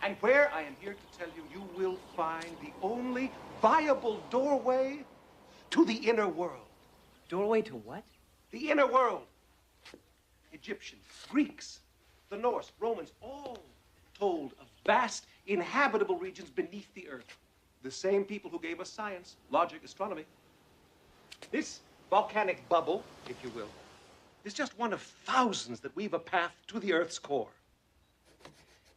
And where, I am here to tell you, you will find the only viable doorway to the inner world. Doorway to what? The inner world. Egyptians, Greeks, the Norse, Romans, all told of vast inhabitable regions beneath the earth. The same people who gave us science, logic, astronomy. This volcanic bubble, if you will, is just one of thousands that weave a path to the Earth's core.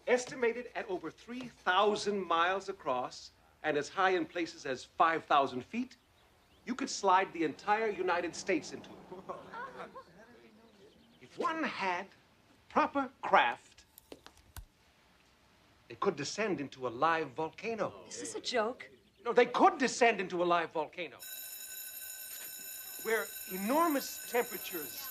Estimated at over 3,000 miles across and as high in places as 5,000 feet, you could slide the entire United States into it. If one had proper craft, they could descend into a live volcano. Is this a joke? No, they could descend into a live volcano where enormous temperatures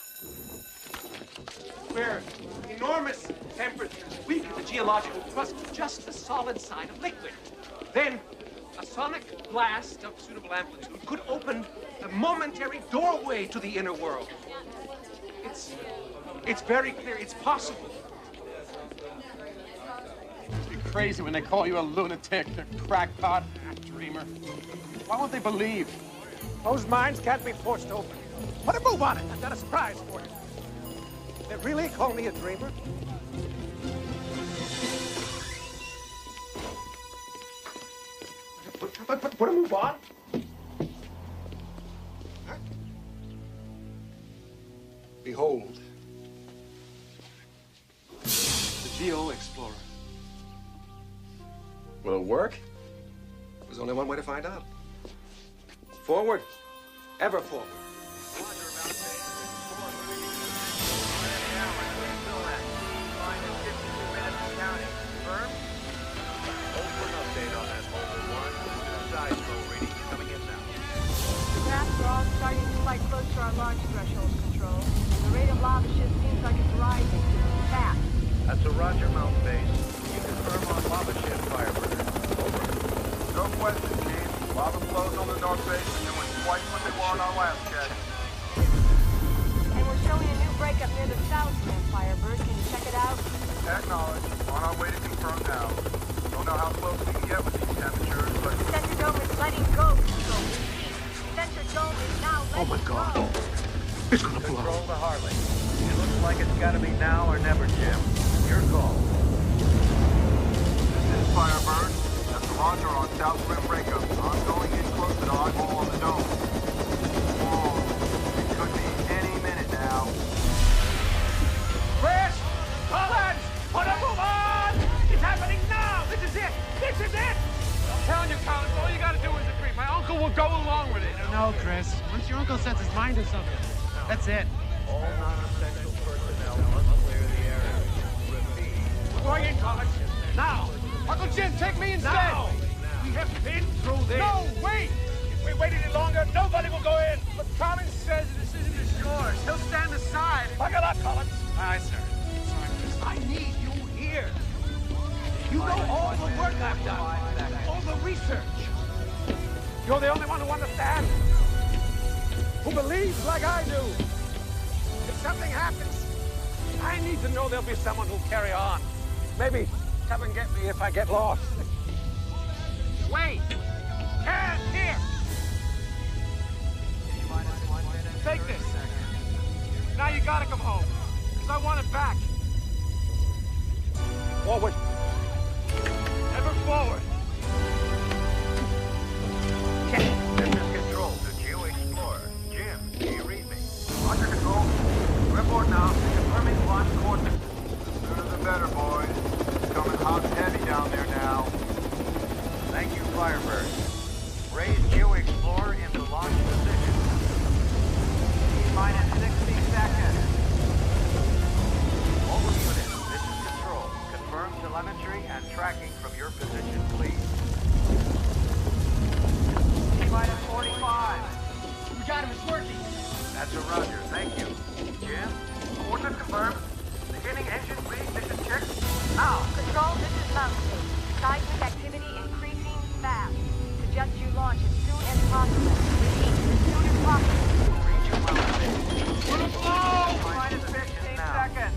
weaken the geological crust to just the solid side of liquid. Then a sonic blast of suitable amplitude could open the momentary doorway to the inner world. It's very clear. It's possible. You're crazy when they call you a lunatic, a crackpot, a dreamer. Why won't they believe? Those minds can't be forced open. Put a move on it. I've got a surprise for you. They really call me a dreamer? Put a move on. Huh? Behold. The 𝗘𝗴𝗹𝗶𝗀𝗶. Will it work? There's only one way to find out. Forward. Ever forward. Starting to slide close to our launch threshold, Control. The rate of lava shift seems like it's rising. Fast. That's a Roger, Mountain Base. You confirm on lava shift, Firebird. Over. No question, Chief. Lava flows on the North Base are doing twice what they were on our last check. And we're showing a new breakup near the south rim, Firebird. Can you check it out? Acknowledged. On our way to confirm now. Don't know how close we can get with these temperatures, but... The sensor dome is letting go, Control. Sensor dome is now letting go. Oh, my God. It's gonna blow. Control to Harley. It looks like it's gotta be now or never, Jim. Your call. This is Firebird. That's a Roger on South Rim breakup. Ongoing in close to the eyeball on the dome. Whoa. It could be any minute now. Chris! Collins! Put a move on! It's happening now! This is it! This is it! I'm telling you, Collins, all you gotta do is agree. My uncle will go along with it. No, Chris. Once your uncle sets his mind to something, that's it. All non-essential personnel must clear the area. Repeat. We're going in, Collins. Now! Uncle Jim, take me instead! Now! We have been through this. No, wait! If we wait any longer, nobody will go in. But Collins says the decision is yours. He'll stand aside. Buckle up, Collins. Aye, sir. Sorry, Chris. I need you here. You know all the work I've done, all the research. You're the only one who understands, who believes like I do. If something happens, I need to know there'll be someone who'll carry on. Maybe come and get me if I get lost. Wait! Can't here! Take this. Now you gotta come home, because I want it back. Forward. Ever forward. This is Control to 𝗘𝗴𝗋𝗆𝗄𝗆. Jim, do you read me? Roger, Control. Report now. Confirming launch coordinates. Sooner the better, boys. It's coming hot and heavy down there now. Thank you, Firebird. Raise 𝗘𝗴𝗋𝗆𝗆𝗄𝗆 into launch position. T-minus 60 seconds. All units, this is Control. Confirm telemetry and tracking from your position, please. T-minus 45. We got him. It's working. That's a Roger. Thank you. Jim? Coordinates confirmed. Beginning engine reignition check. Now. Control, this is Mountain Base. Seismic activity increasing fast. Suggest you launch as soon as possible. Repeat, as soon as possible. Region Mountain Base. Put it low! Minus 15 seconds.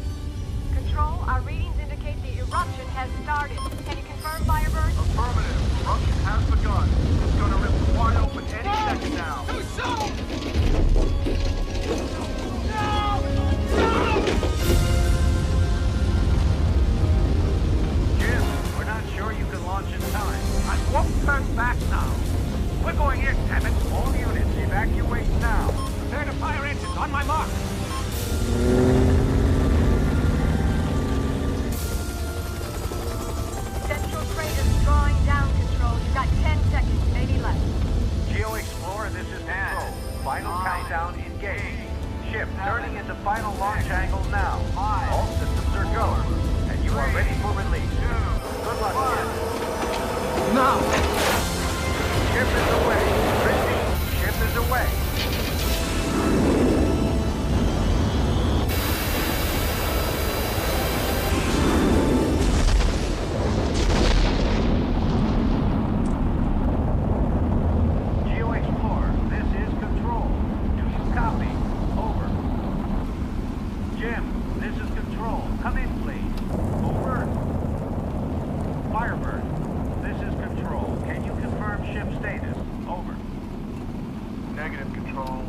Control, our readings indicate the eruption has started. Can you mark. Central crater's drawing down, Control. You got 10 seconds, maybe less. Geo-Explorer, this is Control. Final countdown engaged. Ship turning into final launch angle now. All systems are go. And you are ready for release. Good luck, kid. Now. Ship is away. Repeat, ship is away. Geo-Explorer, this is Control. Do you copy? Over. Jim, this is Control. Come in, please. Over. Firebird, this is Control. Can you confirm ship status? Over. Negative, Control.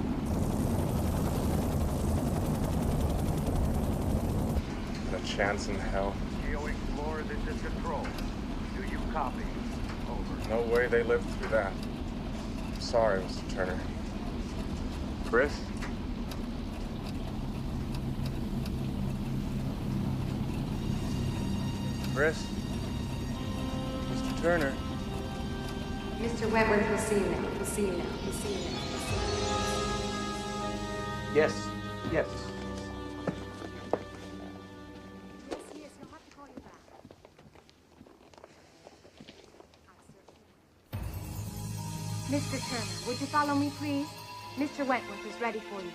Not a chance in hell. Geo-Explorer, this is Control. Do you copy? Over. No way they lived through that. Sorry, Mr. Turner. Chris? Chris? Mr. Turner? Mr. Wentworth, we'll see you now. We'll see you now. We'll see you now. Yes. Yes. Yes, he'll have to call you back. Mr. Turner, would you follow me, please? Mr. Wentworth is ready for you now.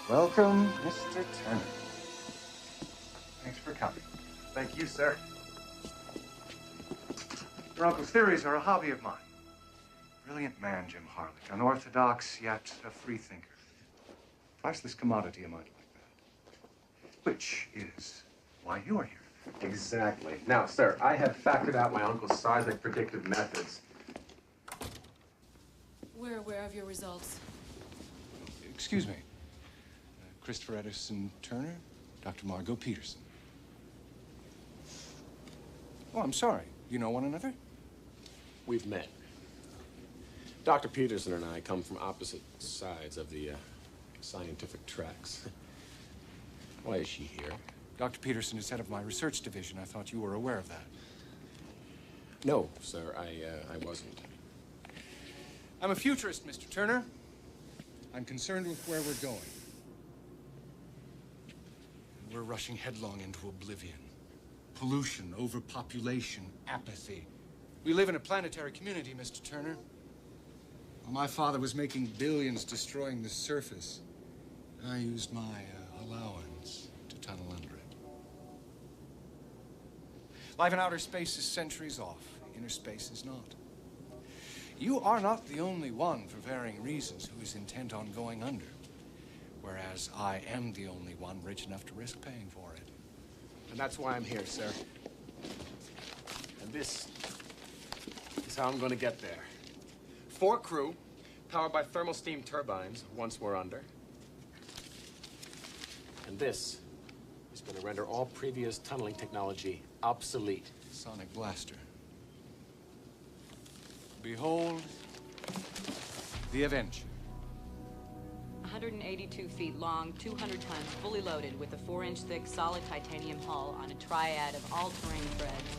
Welcome, Mr. Turner. Thanks for coming. Thank you, sir. Your uncle's theories are a hobby of mine. Brilliant man, 𝗵𝗵𝗶𝗲. Unorthodox, yet a free thinker. Priceless commodity, a mind like that. Which is why you are here. Exactly. Now, sir, I have factored out my uncle's seismic predictive methods. We're aware of your results. Excuse me. Christopher Edison Turner, Dr. Margot Peterson. Oh, I'm sorry. You know one another? We've met. Dr. Peterson and I come from opposite sides of the scientific tracks. Why is she here? Dr. Peterson is head of my research division. I thought you were aware of that. No, sir, I wasn't. I'm a futurist, Mr. Turner. I'm concerned with where we're going. We're rushing headlong into oblivion. Pollution, overpopulation, apathy. We live in a planetary community, Mr. Turner. While my father was making billions destroying the surface, I used my allowance to tunnel under it. Life in outer space is centuries off. Inner space is not. You are not the only one, for varying reasons, who is intent on going under. Whereas I am the only one rich enough to risk paying for it. And that's why I'm here, sir. And this is how I'm going to get there. 4 crew, powered by thermal steam turbines, once we're under. And this is going to render all previous tunneling technology obsolete. Sonic blaster. Behold, the Avenger. 182 feet long, 200 tons, fully loaded with a 4-inch thick solid titanium hull on a triad of all-terrain treads.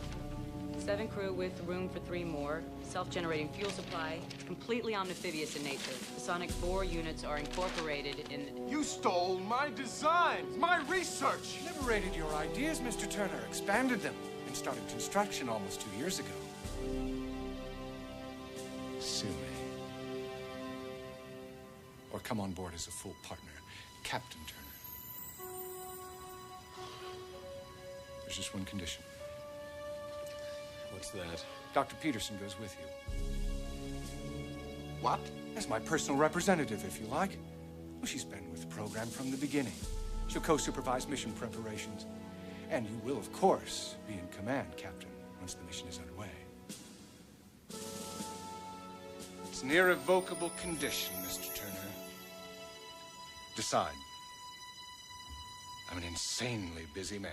7 crew with room for 3 more, self-generating fuel supply, completely amphibious in nature. The Sonic 4 units are incorporated in... You stole my designs, my research! Liberated your ideas, Mr. Turner, expanded them, and started construction almost 2 years ago. Sue me. Or come on board as a full partner, Captain Turner. There's just one condition. What's that? Dr. Peterson goes with you. What? As my personal representative, if you like. Well, she's been with the program from the beginning. She'll co-supervise mission preparations. And you will, of course, be in command, Captain, once the mission is underway. It's an irrevocable condition, Mr. Turner. Decide. I'm an insanely busy man.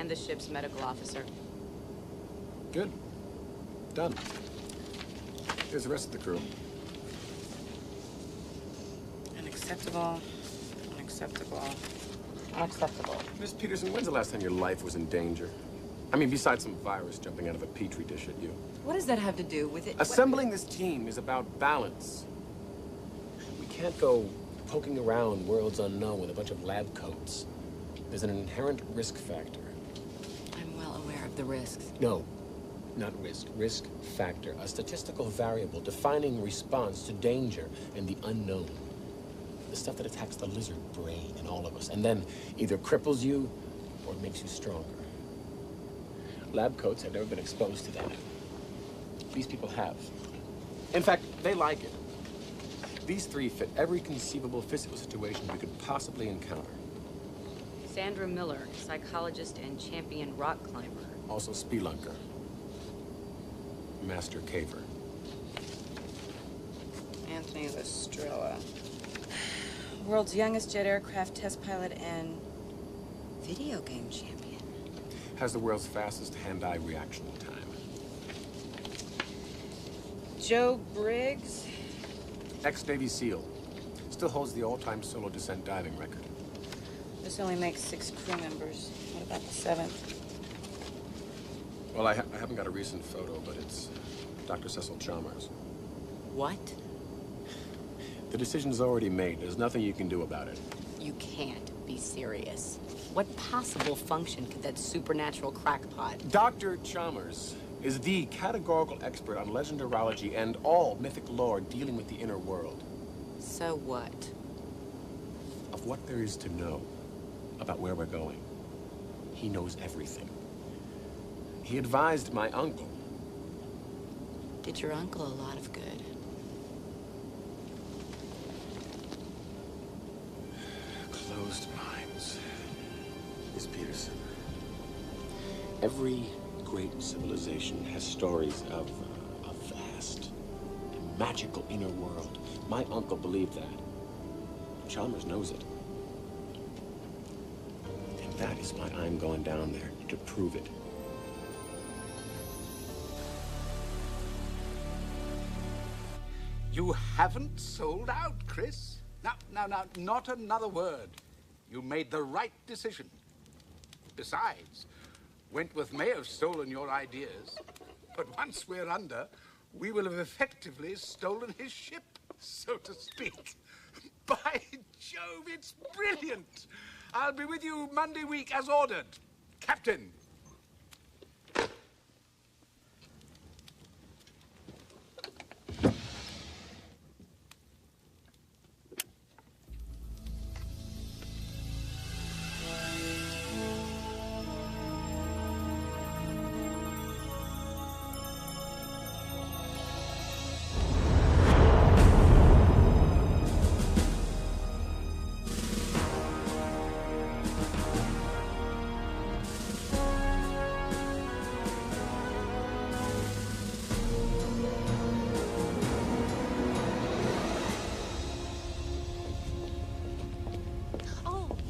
and the ship's medical officer. Good. Done. Here's the rest of the crew. Unacceptable. Unacceptable. Unacceptable. Miss Peterson, when's the last time your life was in danger? I mean, besides some virus jumping out of a petri dish at you. What does that have to do with it? Assembling this team is about balance. We can't go poking around worlds unknown with a bunch of lab coats. There's an inherent risk factor. I'm well aware of the risks. No, not risk. Risk factor. A statistical variable defining response to danger and the unknown. The stuff that attacks the lizard brain in all of us and then either cripples you or makes you stronger. Lab coats have never been exposed to that. These people have. In fact, they like it. These three fit every conceivable physical situation we could possibly encounter. Sandra Miller, psychologist and champion rock climber. Also spelunker. Master caver. Anthony Lestrella. World's youngest jet aircraft test pilot and video game champion. Has the world's fastest hand-eye reaction time. Joe Briggs. Ex-Navy SEAL. Still holds the all-time solo descent diving record. This only makes 6 crew members. What about the 7th? Well, I haven't got a recent photo, but it's Dr. Cecil Chalmers. What? The decision's already made. There's nothing you can do about it. You can't be serious. What possible function could that supernatural crackpot? Dr. Chalmers is the categorical expert on legendarology and all mythic lore dealing with the inner world. So what? Of what there is to know about where we're going. He knows everything. He advised my uncle. Did your uncle a lot of good? Closed minds. Miss Peterson. Every great civilization has stories of a vast and magical inner world. My uncle believed that. Chalmers knows it. And that is why I'm going down there, to prove it. You haven't sold out, Chris. Now, not another word. You made the right decision. Besides, Wentworth may have stolen your ideas, but once we're under, we will have effectively stolen his ship, so to speak. By Jove, it's brilliant. I'll be with you Monday week as ordered. Captain.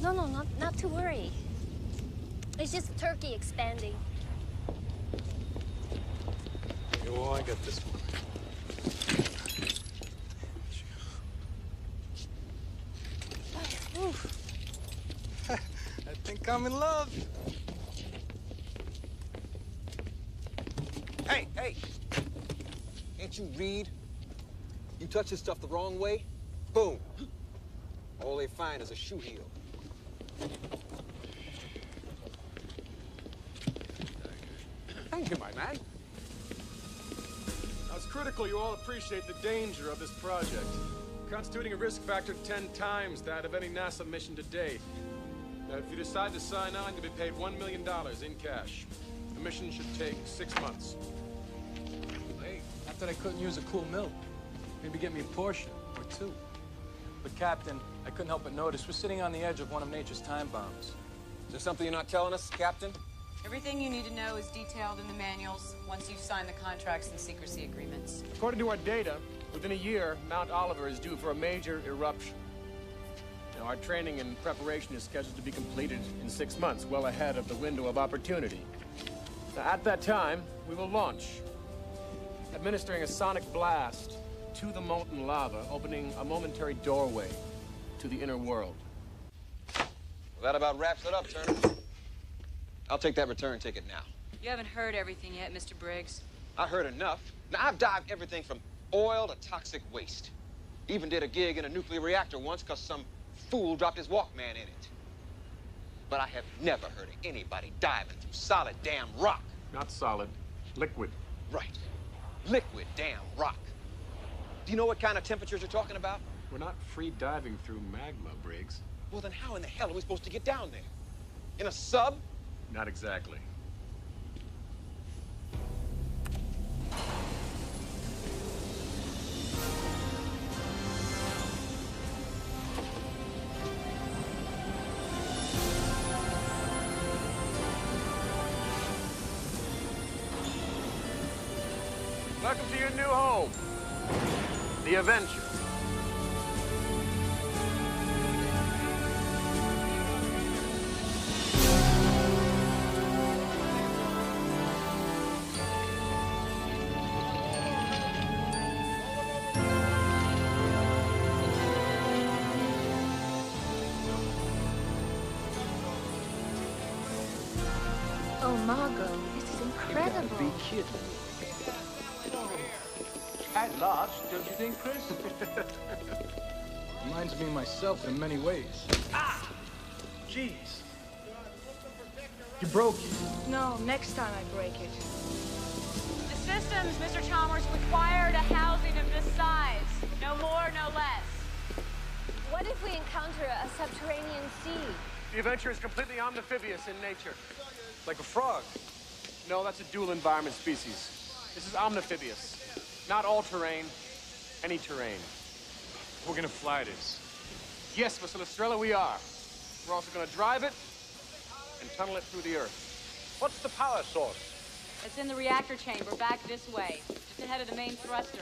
No, not to worry. It's just turkey expanding. Oh, I got this one. I think I'm in love. Hey! Can't you read? You touch this stuff the wrong way, boom. All they find is a shoe heel. Thank you, my man. Now, it's critical you all appreciate the danger of this project, constituting a risk factor 10 times that of any NASA mission to date. Now, if you decide to sign on, you'll be paid $1 million in cash. The mission should take 6 months. Hey, not that I couldn't use a cool mill. Maybe get me a Porsche or 2. But Captain, I couldn't help but notice we're sitting on the edge of one of nature's time bombs. Is there something you're not telling us, Captain? Everything you need to know is detailed in the manuals once you've signed the contracts and secrecy agreements. According to our data, within a year, Mount Oliver is due for a major eruption. Now, our training and preparation is scheduled to be completed in 6 months, well ahead of the window of opportunity. Now, at that time, we will launch, administering a sonic blast to the molten lava, opening a momentary doorway to the inner world. Well, that about wraps it up, Turner. I'll take that return ticket now. You haven't heard everything yet, Mr. Briggs. I heard enough. Now, I've dived everything from oil to toxic waste. Even did a gig in a nuclear reactor once because some fool dropped his Walkman in it. But I have never heard of anybody diving through solid damn rock. Not solid, liquid. Right. Liquid damn rock. Do you know what kind of temperatures you're talking about? We're not free diving through magma, Briggs. Well, then how in the hell are we supposed to get down there? In a sub? Not exactly. Welcome to your new home, the adventure. Oh, Margot, this is incredible. You gotta be kidding. At last, don't you think, Chris? Reminds me of myself in many ways. Ah! Jeez. You broke it. No, next time I break it. The systems, Mr. Chalmers, required a housing of this size. No more, no less. What if we encounter a subterranean sea? The adventure is completely amphibious in nature. Like a frog. No, that's a dual environment species. This is omnifibious. Not all terrain, any terrain. We're gonna fly this. Yes, Mr. Lestrella, we are. We're also gonna drive it and tunnel it through the earth. What's the power source? It's in the reactor chamber back this way, just ahead of the main thrusters.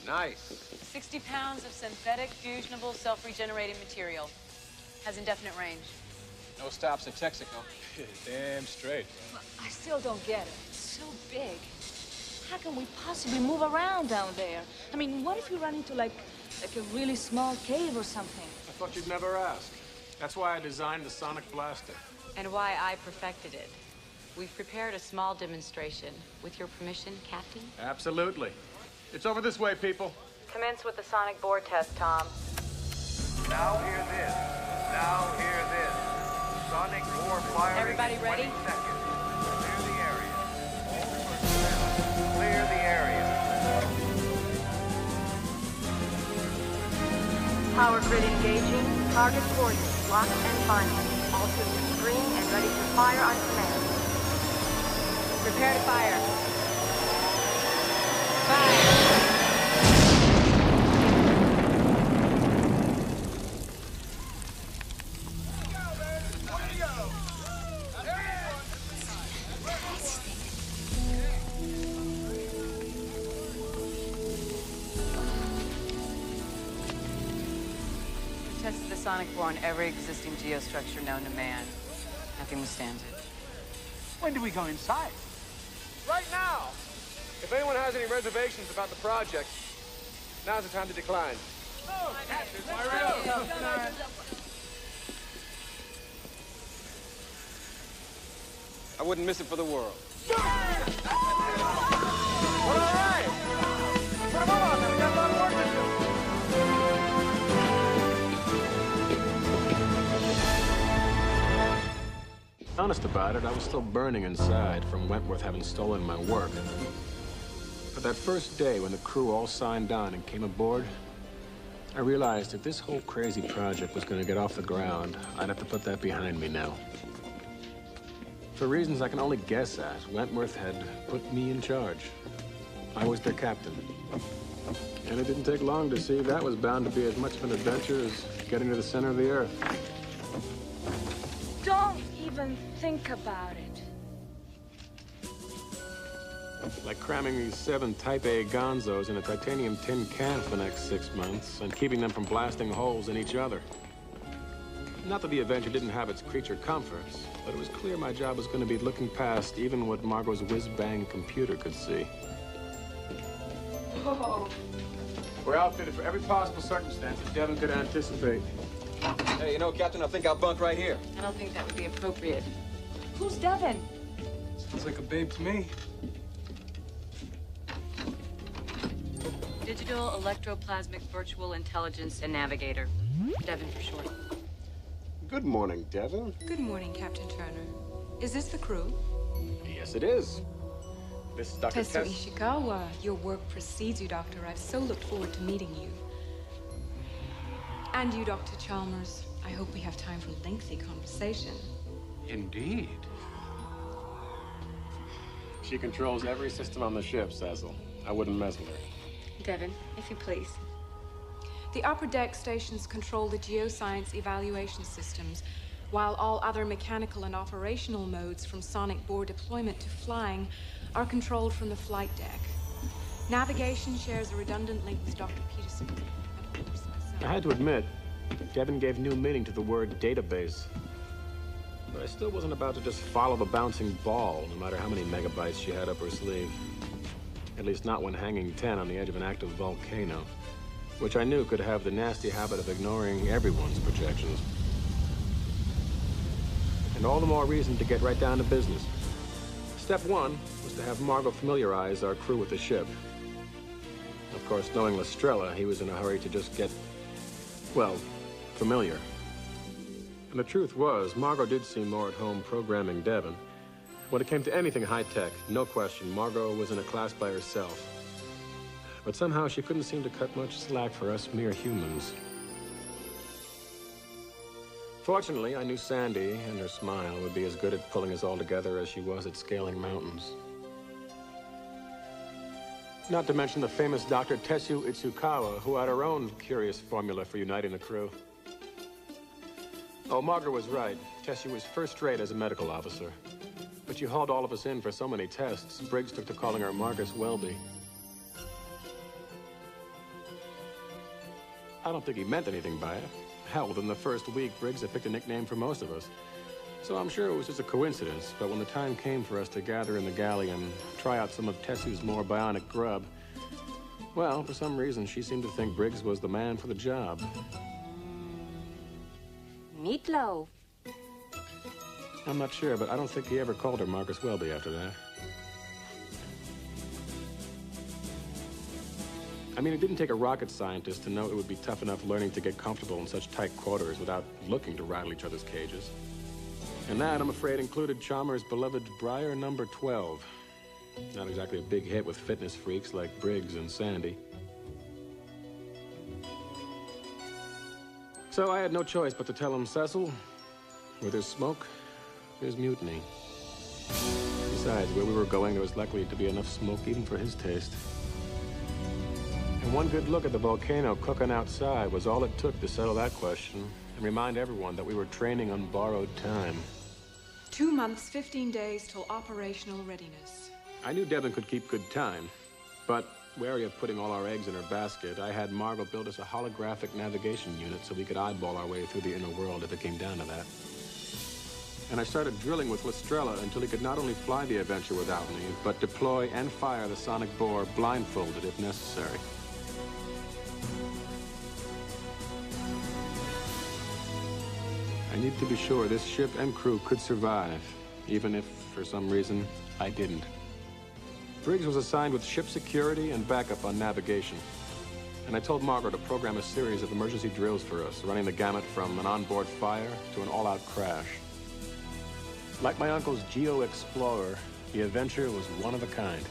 Nice. 60 pounds of synthetic, fusionable, self-regenerating material. Has indefinite range. No stops at Texaco. Damn straight. I still don't get it. It's so big. How can we possibly move around down there? I mean, what if we run into like a really small cave or something? I thought you'd never ask. That's why I designed the sonic blaster. And why I perfected it. We've prepared a small demonstration. With your permission, Captain? Absolutely. It's over this way, people. Commence with the sonic board test, Tom. Now hear this. Now hear this. Sonic war firing. Everybody in ready? 20 seconds. Clear the area. Clear the area. Power grid engaging. Target coordinates locked and binding. All systems green and ready to fire on command. Prepare to fire. Fire! Tested the sonic bore on every existing geostructure known to man. Nothing withstands it. When do we go inside? Right now! If anyone has any reservations about the project, now's the time to decline. Oh, Captain, let's go! I wouldn't miss it for the world. Well, all right! Put them on! We got a lot of work to do. Honest about it, I was still burning inside from Wentworth having stolen my work. But that first day when the crew all signed on and came aboard, I realized if this whole crazy project was going to get off the ground, I'd have to put that behind me now. For reasons I can only guess at, Wentworth had put me in charge. I was their captain. And it didn't take long to see that was bound to be as much of an adventure as getting to the center of the Earth. and think about it. Like cramming these 7 Type A gonzos in a titanium tin can for the next 6 months and keeping them from blasting holes in each other. Not that the adventure didn't have its creature comforts, but it was clear my job was going to be looking past even what Margot's whiz-bang computer could see. Oh. We're outfitted for every possible circumstance that Devin could anticipate. Hey, you know, Captain, I think I'll bunk right here. I don't think that would be appropriate. Who's Devin? Sounds like a babe to me. Digital Electroplasmic Virtual Intelligence and Navigator. Devin for short. Good morning, Devin. Good morning, Captain Turner. Is this the crew? Yes, it is. This is Dr. 𝗘𝗿𝗴𝗹𝗶. Your work precedes you, Doctor. I've so looked forward to meeting you. And you, Dr. Chalmers. I hope we have time for lengthy conversation. Indeed. She controls every system on the ship, Cecil. I wouldn't mess with her. Devin, if you please. The upper deck stations control the geoscience evaluation systems, while all other mechanical and operational modes from sonic bore deployment to flying are controlled from the flight deck. Navigation shares a redundant link with Dr. Peterson. And of course, myself. I had to admit, Devin gave new meaning to the word database. But I still wasn't about to just follow the bouncing ball, no matter how many megabytes she had up her sleeve. At least not when hanging 10 on the edge of an active volcano, which I knew could have the nasty habit of ignoring everyone's projections. And all the more reason to get right down to business. Step 1 was to have Margot familiarize our crew with the ship. Of course, knowing 𝗬𝗟𝗏, he was in a hurry to just get, well, familiar. And the truth was, Margot did seem more at home programming Devin. When it came to anything high-tech, no question, Margot was in a class by herself. But somehow she couldn't seem to cut much slack for us mere humans. Fortunately, I knew Sandy and her smile would be as good at pulling us all together as she was at scaling mountains. Not to mention the famous Dr. 𝗘𝗿𝗴𝗃𝗏, who had her own curious formula for uniting the crew. Oh, Margaret was right. 𝗘𝗿 was first-rate as a medical officer. But she hauled all of us in for so many tests, Briggs took to calling her Marcus Welby. I don't think he meant anything by it. Hell, within the first week, Briggs had picked a nickname for most of us. So I'm sure it was just a coincidence, but when the time came for us to gather in the galley and try out some of 𝗘𝗿's more bionic grub, well, for some reason, she seemed to think Briggs was the man for the job. Meatloaf. I'm not sure, but I don't think he ever called her Marcus Welby after that. I mean, it didn't take a rocket scientist to know it would be tough enough learning to get comfortable in such tight quarters without looking to rattle each other's cages. And that, I'm afraid, included Chalmers' beloved Briar number 12. Not exactly a big hit with fitness freaks like Briggs and Sandy. So I had no choice but to tell him, Cecil, where there's smoke, there's mutiny. Besides, where we were going, there was likely to be enough smoke even for his taste. And one good look at the volcano cooking outside was all it took to settle that question and remind everyone that we were training on borrowed time. 2 months, 15 days till operational readiness. I knew Devin could keep good time, but wary of putting all our eggs in her basket, I had Margot build us a holographic navigation unit so we could eyeball our way through the inner world if it came down to that. And I started drilling with 𝗬𝗟𝗏 until he could not only fly the adventure without me, but deploy and fire the sonic bore blindfolded if necessary. I needed to be sure this ship and crew could survive, even if, for some reason, I didn't. Briggs was assigned with ship security and backup on navigation. And I told Margot to program a series of emergency drills for us, running the gamut from an onboard fire to an all-out crash. Like my uncle's Geo Explorer, the adventure was one of a kind.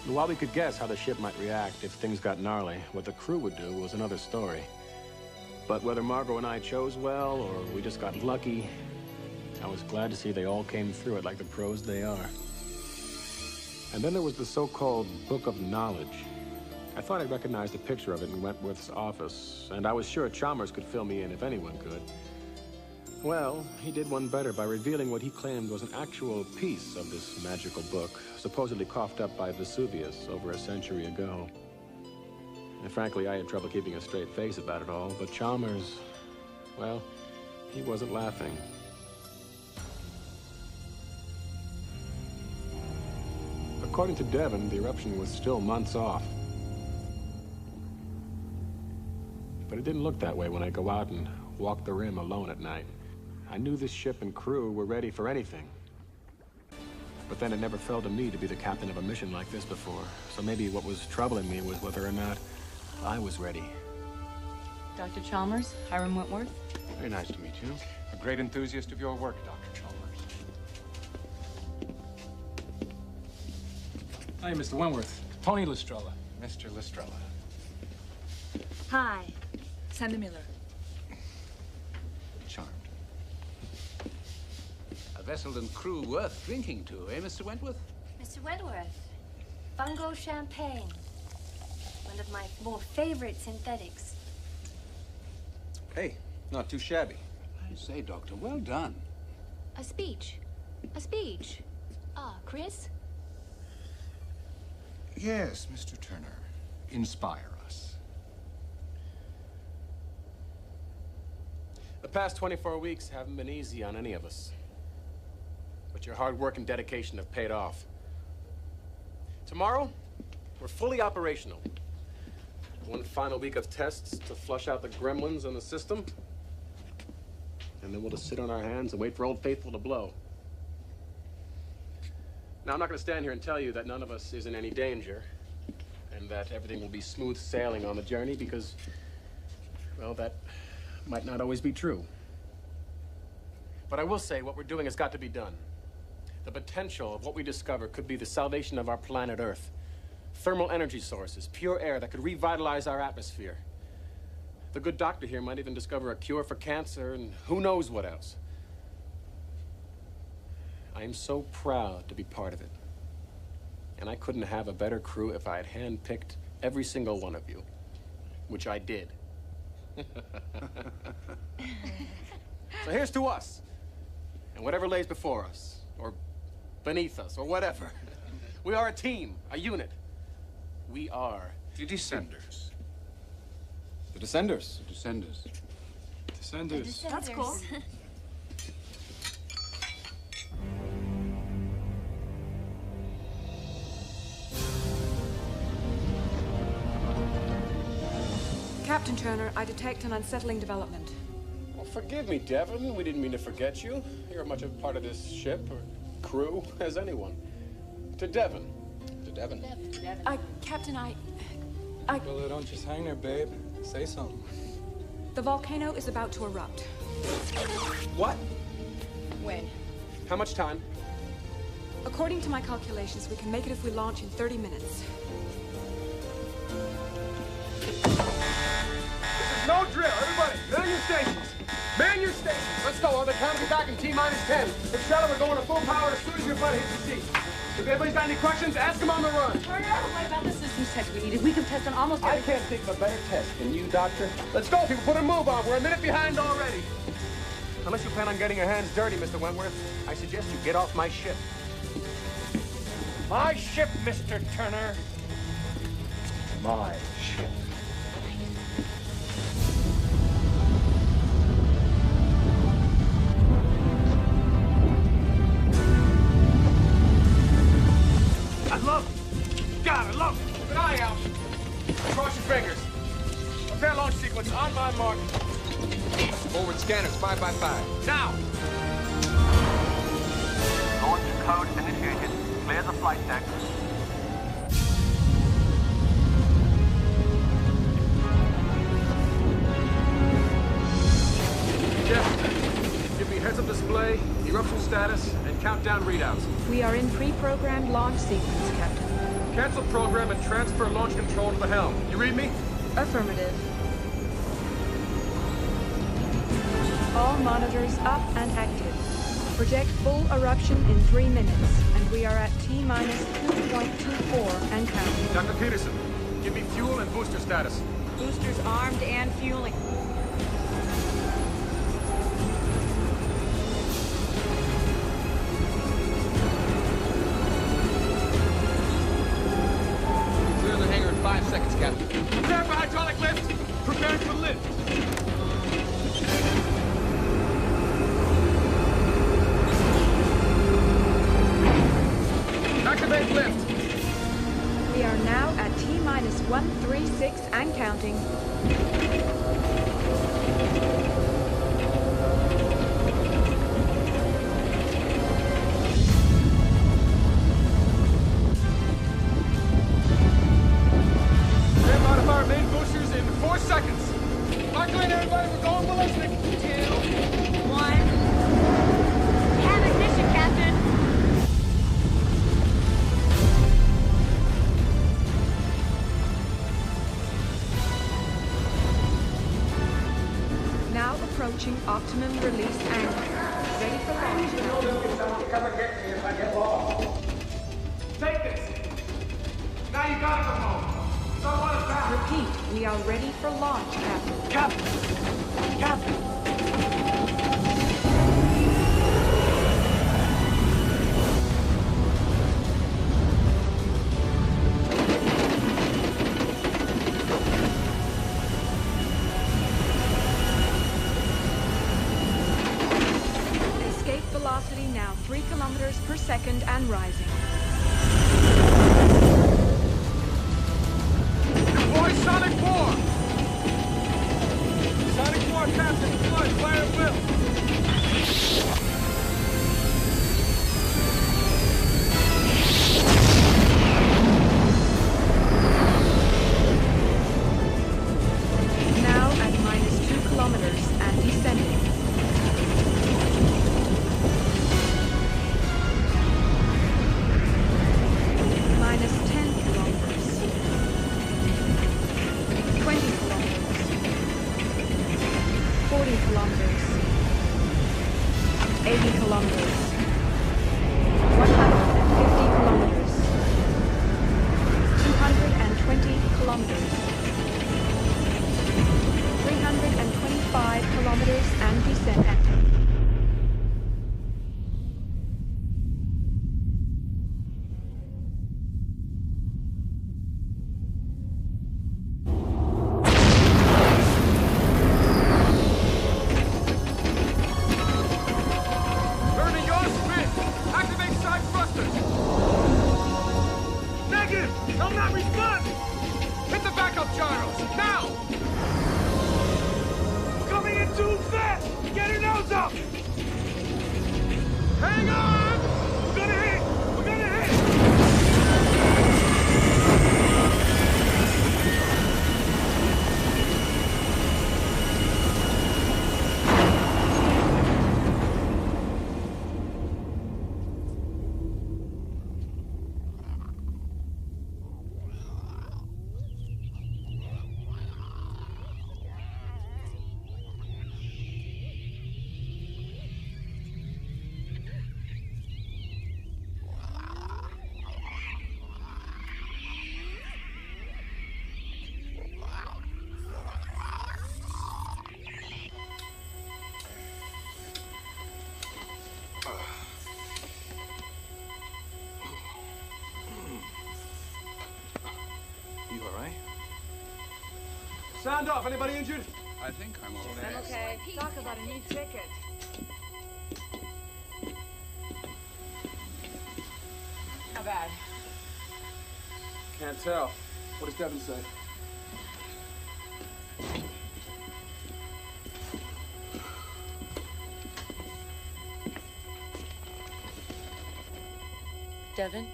And while we could guess how the ship might react if things got gnarly, what the crew would do was another story. But whether Margot and I chose well, or we just got lucky, I was glad to see they all came through it like the pros they are. And then there was the so-called Book of Knowledge. I thought I recognized a picture of it in Wentworth's office, and I was sure Chalmers could fill me in if anyone could. Well, he did one better by revealing what he claimed was an actual piece of this magical book, supposedly coughed up by Vesuvius over a century ago. And frankly, I had trouble keeping a straight face about it all, but Chalmers, well, he wasn't laughing. According to Devon, the eruption was still months off. But it didn't look that way when I go out and walk the rim alone at night. I knew this ship and crew were ready for anything. But then it never fell to me to be the captain of a mission like this before. So maybe what was troubling me was whether or not I was ready. Dr. Chalmers, Hiram Wentworth. Very nice to meet you. A great enthusiast of your work, Dr. Chalmers. Hi, Mr. Wentworth. Tony Lestrella. Mr. Lestrella. Hi, Sandy Miller. Charmed. A vessel and crew worth drinking to, eh, Mr. Wentworth? Mr. Wentworth, Bungo Champagne. One of my more favorite synthetics. Hey, not too shabby. I say, Doctor, well done. A speech. A speech. Ah, Chris? Yes, Mr. Turner. Inspire us. The past 24 weeks haven't been easy on any of us. But your hard work and dedication have paid off. Tomorrow, we're fully operational. One final week of tests to flush out the gremlins in the system. And then we'll just sit on our hands and wait for Old Faithful to blow. Now, I'm not going to stand here and tell you that none of us is in any danger and that everything will be smooth sailing on the journey because, well, that might not always be true. But I will say what we're doing has got to be done. The potential of what we discover could be the salvation of our planet Earth. Thermal energy sources, pure air that could revitalize our atmosphere. The good doctor here might even discover a cure for cancer and who knows what else. I am so proud to be part of it. And I couldn't have a better crew if I had handpicked every single one of you, which I did. So here's to us, and whatever lays before us, or beneath us, or whatever. We are a team, a unit. We are The Descenders. the Descenders. The Descenders. Descenders. That's cool. Captain Turner, I detect an unsettling development. Well, forgive me, Devon. We didn't mean to forget you. You're as much a part of this ship or crew as anyone. To Devon. To Devon. Captain, Well, don't just hang there, babe. Say something. The volcano is about to erupt. What? When? How much time? According to my calculations, we can make it if we launch in 30 minutes. No drill, everybody. Man your stations. Man your stations. Let's go. On the count, be back in T-10. Lestrella, we're going to full power as soon as your butt hits the seat. If anybody's got any questions, ask them on the run. What about the systems test we needed? We can test on almost I everything. can't think of a better test than you, Doctor. Let's go, people. Put a move on. We're a minute behind already. Unless you plan on getting your hands dirty, Mr. Wentworth, I suggest you get off my ship. My ship, Mr. Turner. My ship. I love it. God, I love it. Keep an eye out. Cross your fingers. Prepare launch sequence on my mark. Forward scanners, 5x5. Now! Launch code initiated. Clear the flight deck. Jeff, give me heads-up display, eruption status, and countdown readouts. We are in pre-programmed launch sequence, Captain. Cancel program and transfer launch control to the helm. You read me? Affirmative. All monitors up and active. Project full eruption in 3 minutes, and we are at T-minus 2.24 and counting. Dr. Peterson, give me fuel and booster status. Boosters armed and fueling. connecting. Modify our main boosters in 4 seconds. Lock in, everybody. We're going ballistic. 2, 1. Have ignition, Captain. Now approaching optimum release angle. Ready for launch. Come and get me if I get lost. Take this. Now you gotta go home. Someone is back. Repeat, we are ready for launch, Captain. Captain! Captain! Escape velocity now 3 kilometers per second and rising. Boy, Sonic 4! Sonic 4, Captain, flood, fire at will. Now at -2 kilometers and descending. -10 kilometers. 20 kilometers. 40 kilometers. 80 kilometers. 150 kilometers. 220 kilometers. 325 kilometers and descending. Burning your spin! Activate side thrusters! Negative! I'm not responding! Hit the backup gyros, now! Coming in too fast! Get your nose up! Hang on! We're gonna hit! We're gonna hit! You all right? Sound off. Anybody injured? I think I'm all right. I'm okay. Talk about a new ticket. How bad? Can't tell. What does Devin say? Devin?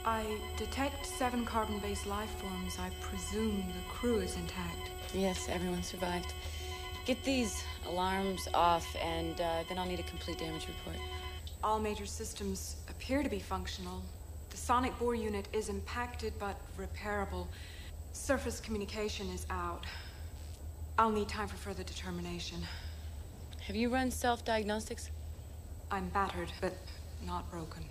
I detect 7 carbon-based life forms. I presume the crew is intact. Yes, everyone survived. Get these alarms off, and then I'll need a complete damage report. All major systems appear to be functional. The sonic bore unit is impacted but repairable. Surface communication is out. I'll need time for further determination. Have you run self-diagnostics? I'm battered, but not broken.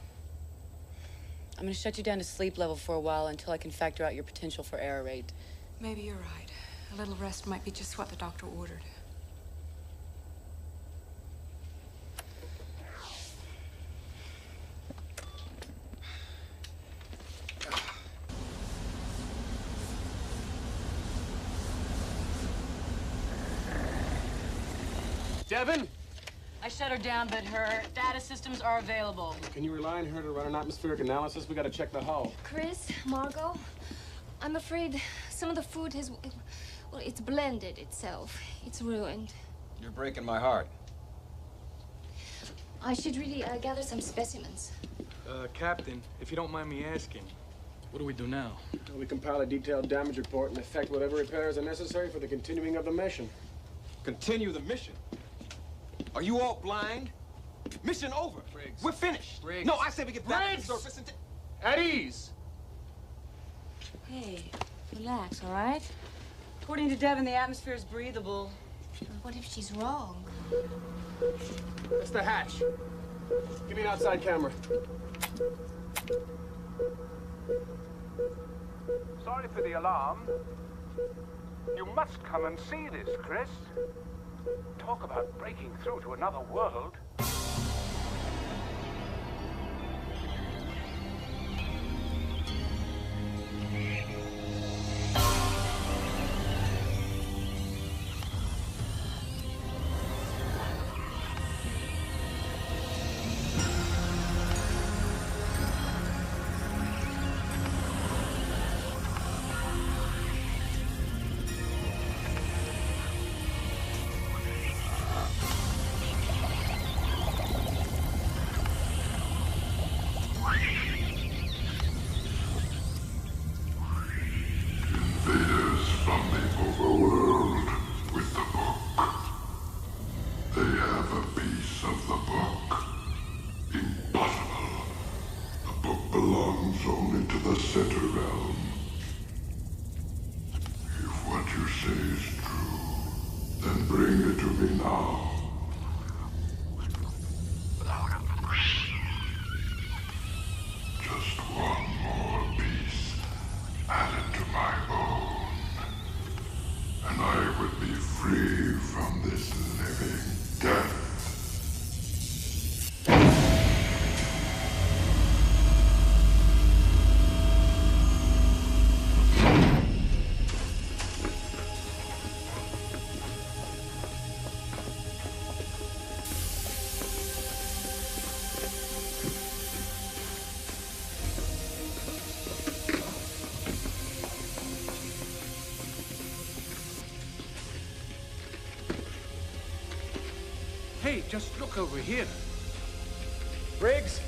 I'm gonna shut you down to sleep level for a while until I can factor out your potential for error rate. Maybe you're right. A little rest might be just what the doctor ordered. Devin? I shut her down, but her data systems are available. Can you rely on her to run an atmospheric analysis? We gotta check the hull. Chris, Margot, I'm afraid some of the food has, well, it's blended itself. It's ruined. You're breaking my heart. I should really gather some specimens. Captain, if you don't mind me asking, what do we do now? We compile a detailed damage report and effect whatever repairs are necessary for the continuing of the mission. Continue the mission? Are you all blind? Mission over. Briggs. We're finished. Briggs. No, I say we get back to Briggs. the surface and... At ease! Hey, relax, all right? According to Devin, the atmosphere is breathable. What if she's wrong? That's the hatch. Give me an outside camera. Sorry for the alarm. You must come and see this, Chris. Talk about breaking through to another world. Hey, just look over here. Briggs,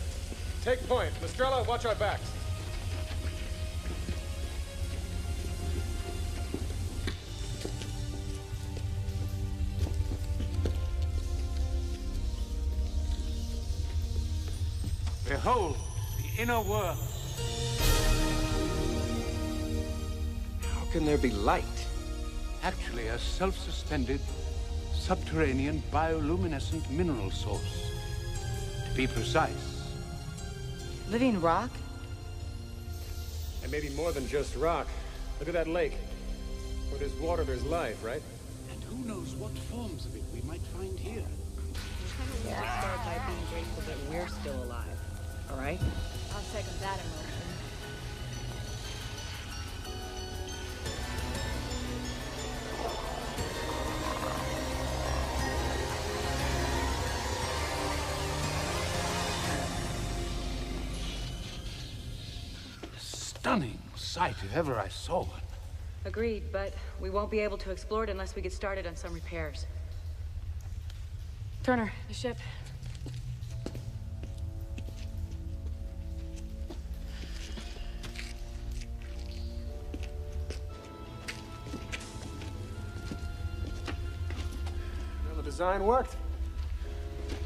take point. Lestrella, watch our backs. Behold, the inner world. How can there be light? Actually, a self-suspended, subterranean bioluminescent mineral source. To be precise. Living rock? And maybe more than just rock. Look at that lake. Where there's water, there's life, right? And who knows what forms of it we might find here. We'll start by being grateful that we're still alive. All right? I'll second that emotion. Stunning sight if ever I saw one. Agreed, but we won't be able to explore it unless we get started on some repairs. Turner, the ship. Well, the design worked.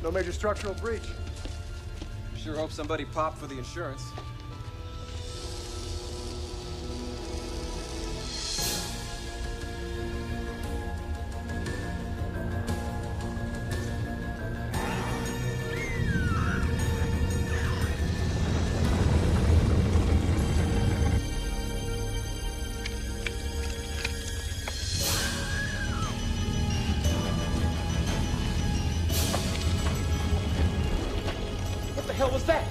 No major structural breach. Sure hope somebody popped for the insurance. What the hell was that?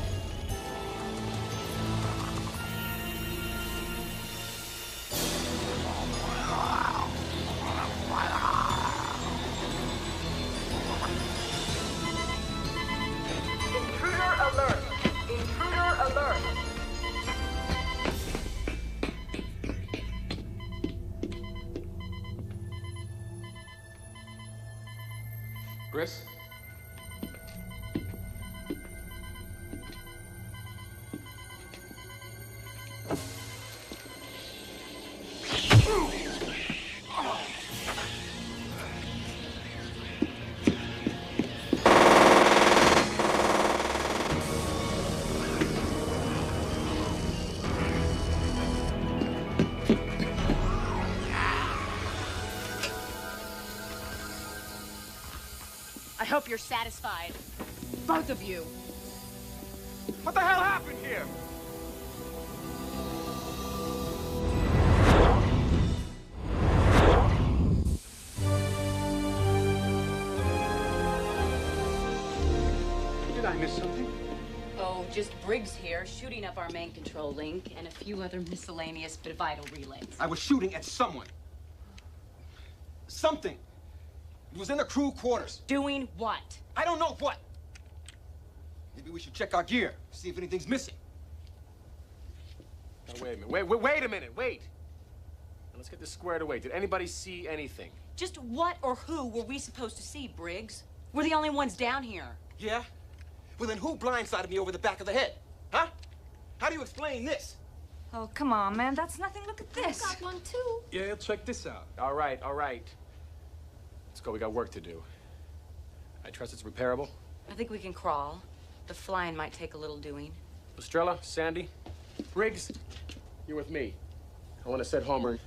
Chris? I hope you're satisfied. Both of you. What the hell happened here? Did I miss something? Oh, just Briggs here, shooting up our main control link and a few other miscellaneous but vital relays. I was shooting at someone. Something. It was in the crew quarters. Doing what? I don't know what. Maybe we should check our gear, see if anything's missing. Now, wait a minute. Wait a minute. Wait. Now, let's get this squared away. Did anybody see anything? Just what or who were we supposed to see, Briggs? We're the only ones down here. Yeah? Well, then who blindsided me over the back of the head? Huh? How do you explain this? Oh, come on, man. That's nothing. Look at this. I got one, too. Yeah, check this out. All right, all right. Let's go. We got work to do. I trust it's repairable? I think we can crawl. The flying might take a little doing. Estrella, Sandy, Briggs, you're with me. I want to set Homer.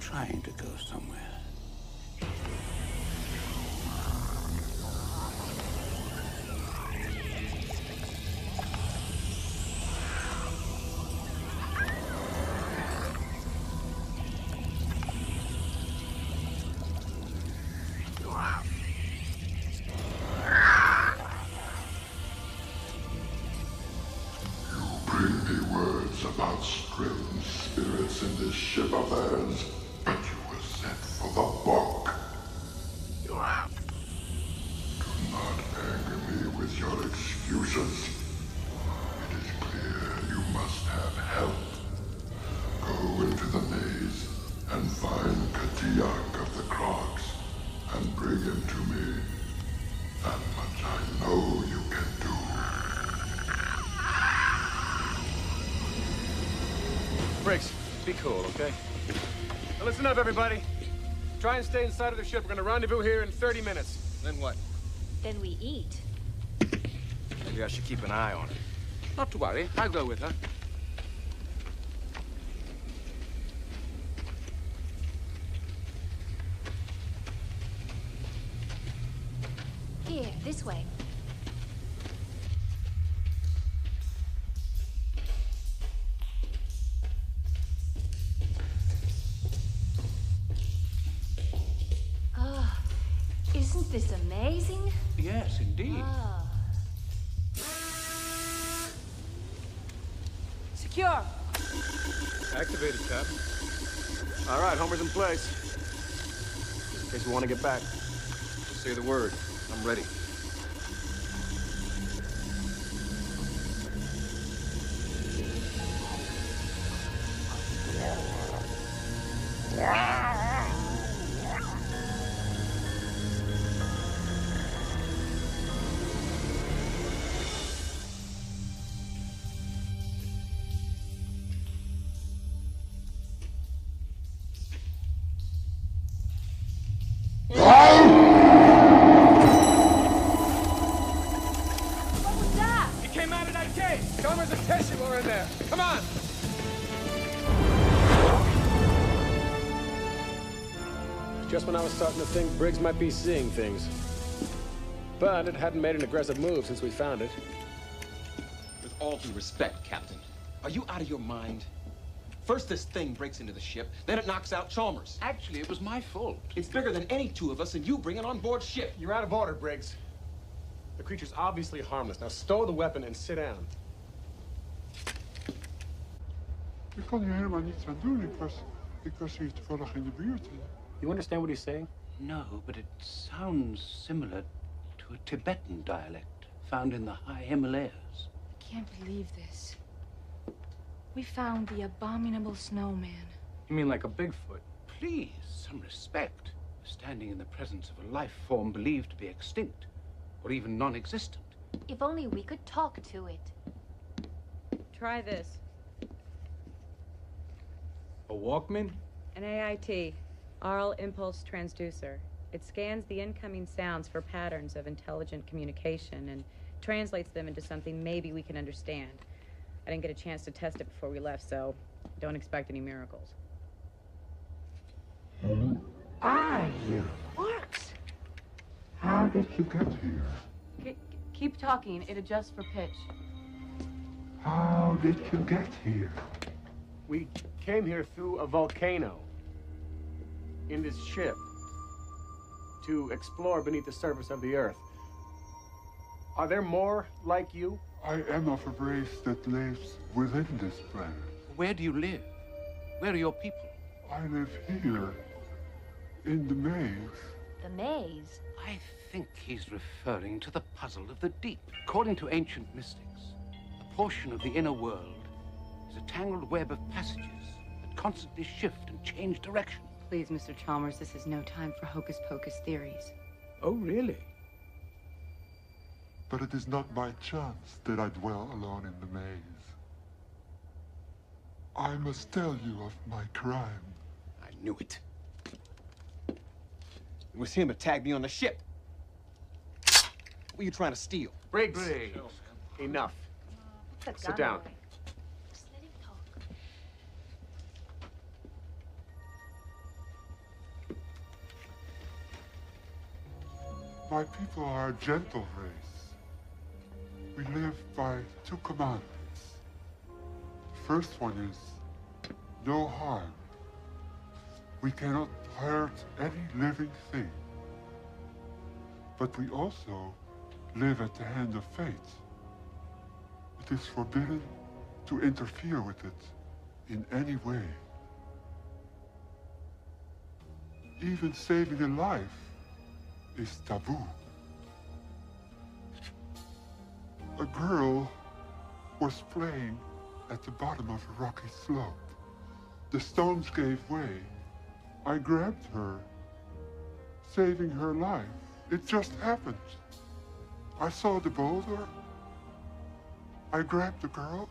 Trying to go somewhere. Bring me words about strange spirits in this ship of theirs. But you were sent for the book. Do not anger me with your excuses. It is clear you must have help. Go into the maze and find 𝗘𝗿𝗃𝗃 and bring him to me. That much I know you can do. Briggs, be cool, okay? Now listen up, everybody. Try and stay inside of the ship. We're gonna rendezvous here in 30 minutes. Then what? Then we eat. Maybe I should keep an eye on her. Not to worry. I'll go with her. Here, this way. Oh, isn't this amazing? Yes, indeed. Ah. Secure. Activated, Cap. All right, Homer's in place. Just in case we want to get back. Just say the word. I'm ready. Just when I was starting to think Briggs might be seeing things. But it hadn't made an aggressive move since we found it. With all due respect, Captain, are you out of your mind? First, this thing breaks into the ship, then it knocks out Chalmers. Actually, it was my fault. It's bigger than any two of us, and you bring it on board ship. You're out of order, Briggs. The creature's obviously harmless. Now stow the weapon and sit down. Ik kon hier helemaal niets aan doen. Ik was hier toevallig in de buurt. You understand what he's saying? No, but it sounds similar to a Tibetan dialect found in the high Himalayas. I can't believe this. We found the abominable snowman. You mean like a Bigfoot? Please, some respect. Standing in the presence of a life form believed to be extinct, or even non-existent. If only we could talk to it. Try this. A Walkman? An AIT, Aural Impulse Transducer. It scans the incoming sounds for patterns of intelligent communication and translates them into something maybe we can understand. I didn't get a chance to test it before we left, so don't expect any miracles. Who are you? Works. How did you get here? Keep talking. It adjusts for pitch. How did you get here? We came here through a volcano in this ship to explore beneath the surface of the Earth. Are there more like you? I am of a race that lives within this planet. Where do you live? Where are your people? I live here, in the maze. The maze? I think he's referring to the puzzle of the deep. According to ancient mystics, a portion of the inner world is a tangled web of passages that constantly shift and change direction. Please, Mr. Chalmers, this is no time for hocus-pocus theories. Oh, really? But it is not by chance that I dwell alone in the maze. I must tell you of my crime. I knew it. It was him who tagged me on the ship. What were you trying to steal? Briggs. Enough. Sit down. Just let him talk. My people are a gentle race. We live by 2 commandments. The first one is no harm. We cannot hurt any living thing. But we also live at the hand of fate. It is forbidden to interfere with it in any way. Even saving a life is taboo. A girl was playing at the bottom of a rocky slope. The stones gave way. I grabbed her, saving her life. It just happened. I saw the boulder. I grabbed the girl.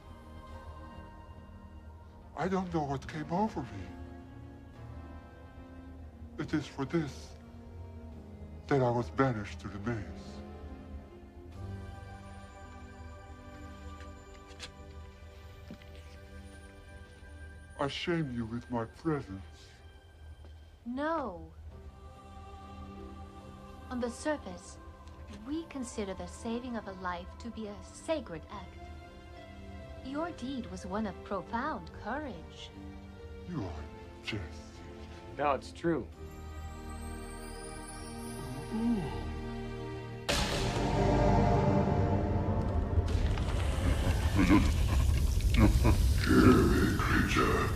I don't know what came over me. It is for this that I was banished to the maze. I shame you with my presence. No. On the surface, we consider the saving of a life to be a sacred act. Your deed was one of profound courage. You are jesting. No, it's true. Hear me, creature.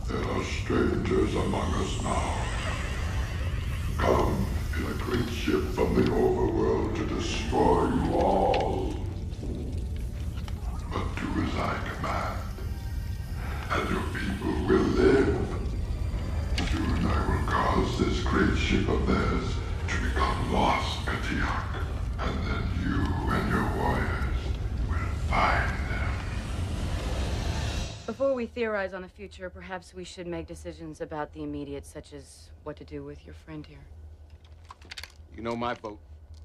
There are strangers among us now. Come in a great ship from the overworld to destroy you all. But do as I command, and your people will live. Soon I will cause this great ship of theirs to become lost, Katiak, and then you and your warriors will find them. Before we theorize on the future, perhaps we should make decisions about the immediate, such as what to do with your friend here. You know my vote.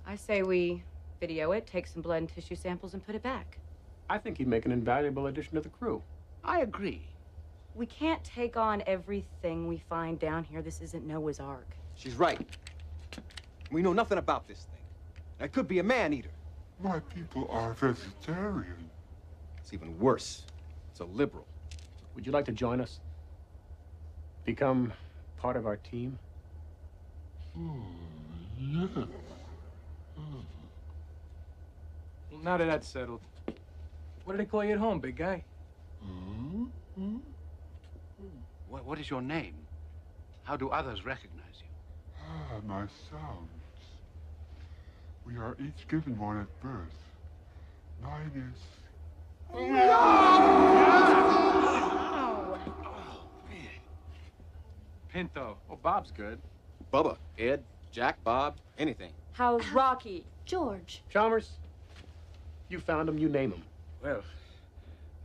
I say we video it, take some blood and tissue samples, and put it back. I think he'd make an invaluable addition to the crew. I agree. We can't take on everything we find down here. This isn't Noah's Ark. She's right. We know nothing about this thing. It could be a man-eater. My people are vegetarian. It's even worse. It's a liberal. Would you like to join us? Become part of our team? Yeah. Well, now that that's settled, what do they call you at home, big guy? What is your name? How do others recognize you? My sounds. We are each given one at birth. Mine is... Pinto. Oh, Bob's good. Bubba, Ed, Jack, Bob, anything. How's Rocky? George. Chalmers, you found him, you name him. Well,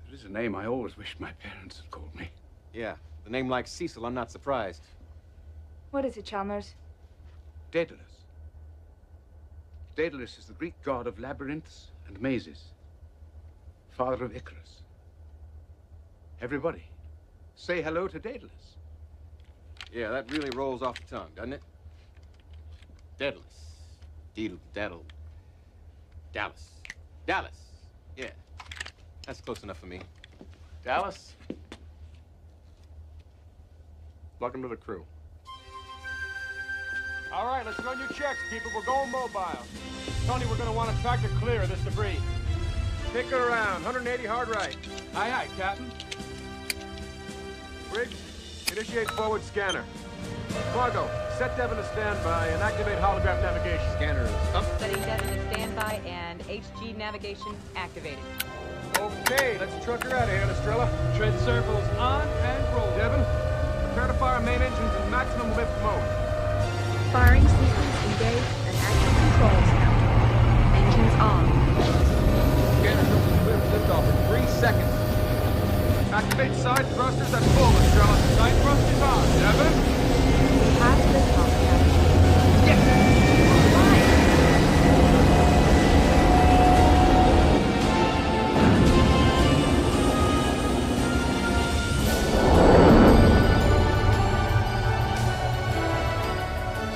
it is a name I always wished my parents had called me. Yeah, the name like Cecil, I'm not surprised. What is it, Chalmers? Daedalus. Daedalus is the Greek god of labyrinths and mazes. Father of Icarus. Everybody, say hello to Daedalus. Yeah, that really rolls off the tongue, doesn't it? Daedalus. Deedle, daddle. Dallas. Dallas. Yeah. That's close enough for me. Dallas? Welcome to the crew. All right, let's run your checks, people. We're going mobile. Tony, we're gonna want a tractor clear of this debris. Pick it around, 180 hard right. Aye, aye, Captain. Briggs, initiate forward scanner. Margot, set Devon to standby and activate holograph navigation. Scanner is up. Setting Devon to standby and HG navigation activated. Okay, let's truck her out of here, Estrella. Tread circles on and roll. Devon, prepare to fire main engines in maximum lift mode. Firing sequence engaged and active controls counter. Engines on. Scanner shows clear liftoff in 3 seconds. Activate side thrusters at full, Estrella. Side thrusters on. Devon? Pass liftoff, Captain.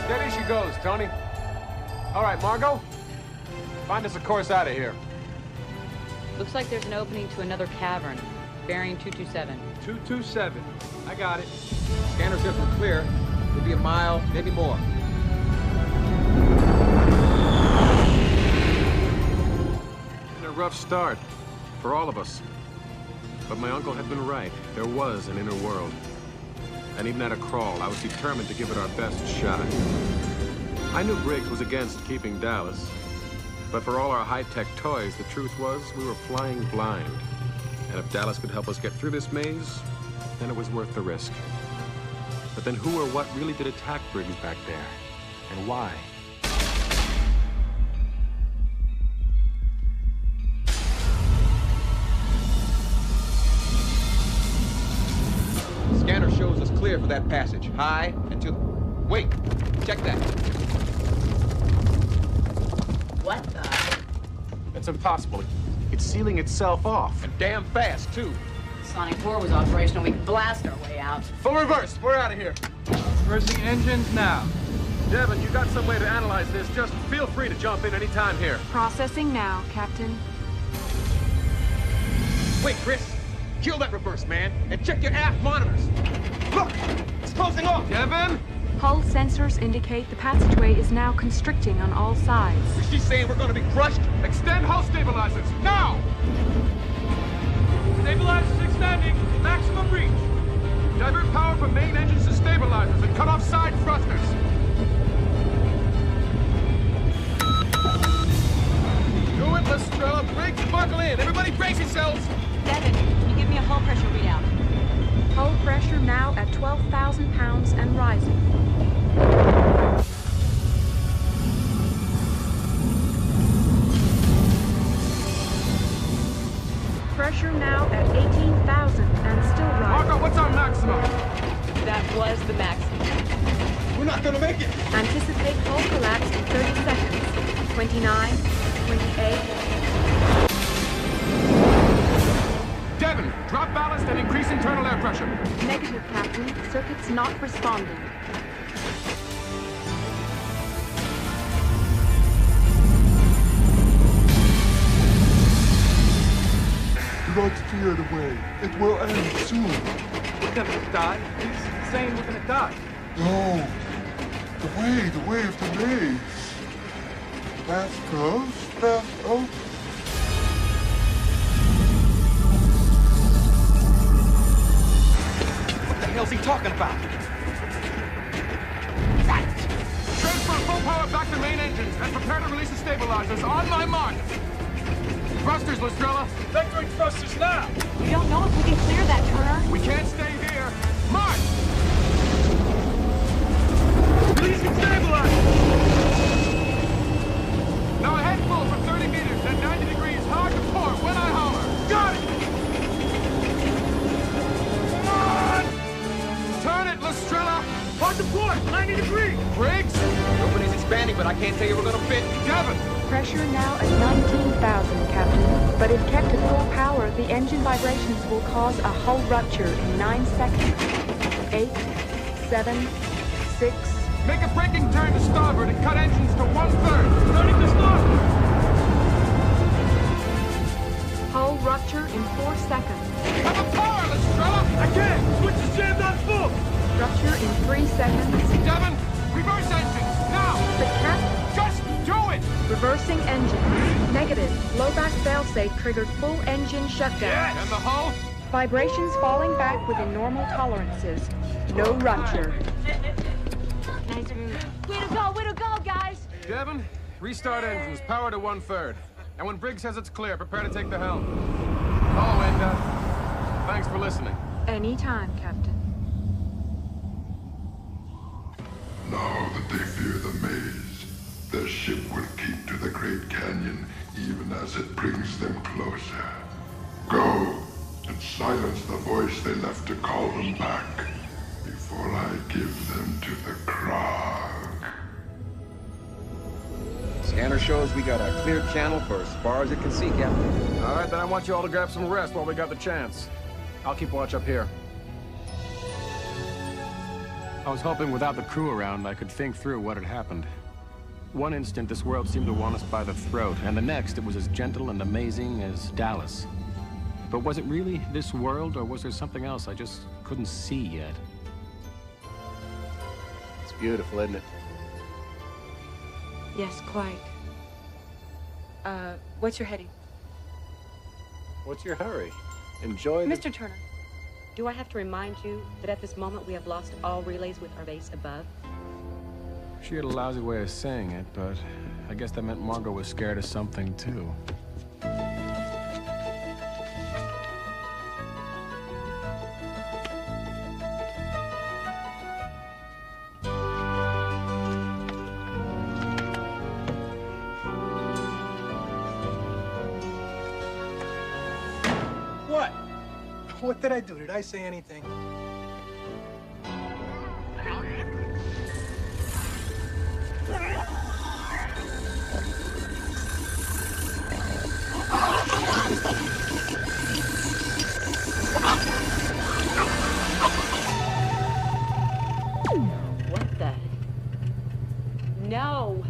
Steady she goes, Tony. All right, Margot. Find us a course out of here. Looks like there's an opening to another cavern. Bearing 227. 227. I got it. Scanner says we're clear. Could be a mile, maybe more. Been a rough start for all of us. But my uncle had been right. There was an inner world. And even at a crawl, I was determined to give it our best shot. I knew Briggs was against keeping Dallas. But for all our high-tech toys, the truth was we were flying blind. And if Dallas could help us get through this maze, then it was worth the risk. But then who or what really did attack Briggs back there? And why? Scanner shows us clear for that passage. High and to the... Wait, check that. What the? That's impossible. It's sealing itself off. And damn fast, too. Sonic 4 was operational. We could blast our way out. Full reverse. We're out of here. Reversing engines now. Devon, you got some way to analyze this. Just feel free to jump in any time here. Processing now, Captain. Wait, Chris. Kill that reverse, man. And check your aft monitors. Look! It's closing off! Devon? Hull sensors indicate the passageway is now constricting on all sides. Is she saying we're gonna be crushed? Extend hull stabilizers, now! Stabilizers extending, maximum reach. Divert power from main engines to stabilizers and cut off side thrusters. Do it, Estrella. Briggs, buckle in. Everybody brace yourselves. Devon, can you give me a hull pressure readout? Hull pressure now at 12,000 pounds and rising. Pressure now at 18,000 and still rising. Marco, what's our maximum? That was the maximum. We're not gonna make it. Anticipate hull collapse in 30 seconds. 29, 28. Devon, drop ballast and increase internal air pressure. Negative, Captain. Circuits not responding. not fear the way. It will end soon. We're gonna die. He's saying we're gonna die. No. The way of the maze. Path closed, path open. What the hell's he talking about? Transfer full power back to main engines and prepare to release the stabilizers. On my mark. Thrusters, Lestrella. Vectoring thrusters now. We don't know if we can clear that, Turner. We can't stay here. March! Releasing stabilizers. Now a head full for 30 meters at 90 degrees. Hard to port when I holler. Got it! Turn it, Lestrella! Hard to port, 90 degrees! Briggs? The opening's expanding, but I can't tell you we're gonna fit. Devin! Pressure now at 19,000, Captain. But if kept at full power, the engine vibrations will cause a hull rupture in 9 seconds. 8, 7, 6... Make a braking turn to starboard and cut engines to 1/3. Turning to starboard! Hull rupture in 4 seconds. Have a power, Lestrella! I can't! Switch is jammed on full! Rupture in 3 seconds. Devin, reverse engines, now! But Captain... Just do it! Reversing engine. Negative. Blowback failsafe triggered full engine shutdown. Yes. And the hull? Vibrations falling back within normal tolerances. No rupture. Way to go, guys! Devin, restart engines, power to 1/3. And when Briggs says it's clear, prepare to take the helm. Oh, and thanks for listening. Anytime, Captain. Now that they fear the maze, their ship will keep to the Great Canyon even as it brings them closer. Go and silence the voice they left to call them back before I give them to the Krog. Scanner shows we got a clear channel for as far as it can see, Captain. All right, then I want you all to grab some rest while we got the chance. I'll keep watch up here. I was hoping without the crew around, I could think through what had happened. One instant, this world seemed to want us by the throat, and the next, it was as gentle and amazing as Dallas. But was it really this world, or was there something else I just couldn't see yet? It's beautiful, isn't it? Yes, quite. What's your heading? What's your hurry? Enjoy the... Mr. Turner, do I have to remind you that at this moment we have lost all relays with our base above? She had a lousy way of saying it, but I guess that meant Margot was scared of something, too. What? What did I do? Did I say anything? What the? No!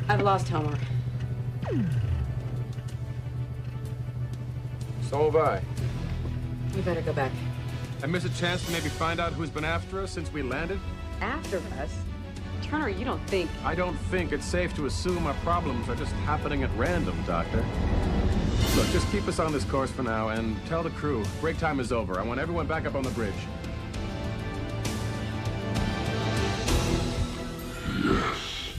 I've lost Homer. So have I. We better go back. I miss a chance to maybe find out who's been after us since we landed? After us? Turner, you don't think... I don't think it's safe to assume our problems are just happening at random, Doctor. Look, just keep us on this course for now and tell the crew break time is over. I want everyone back up on the bridge. Yes,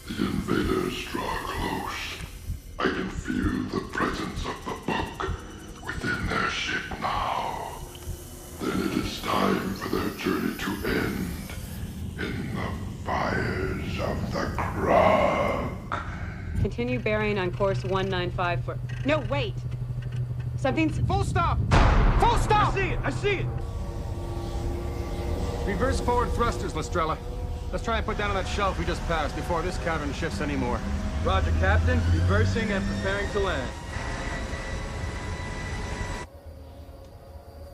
the invaders draw close. I can feel the presence of the book within their ship now. Then it is time for their journey to end in the fires of the Krog. Continue bearing on course 195 for... No, wait! Something's... Full stop! Full stop! I see it! Reverse forward thrusters, Lestrella. Let's try and put down on that shelf we just passed before this cavern shifts anymore. Roger, Captain. Reversing and preparing to land.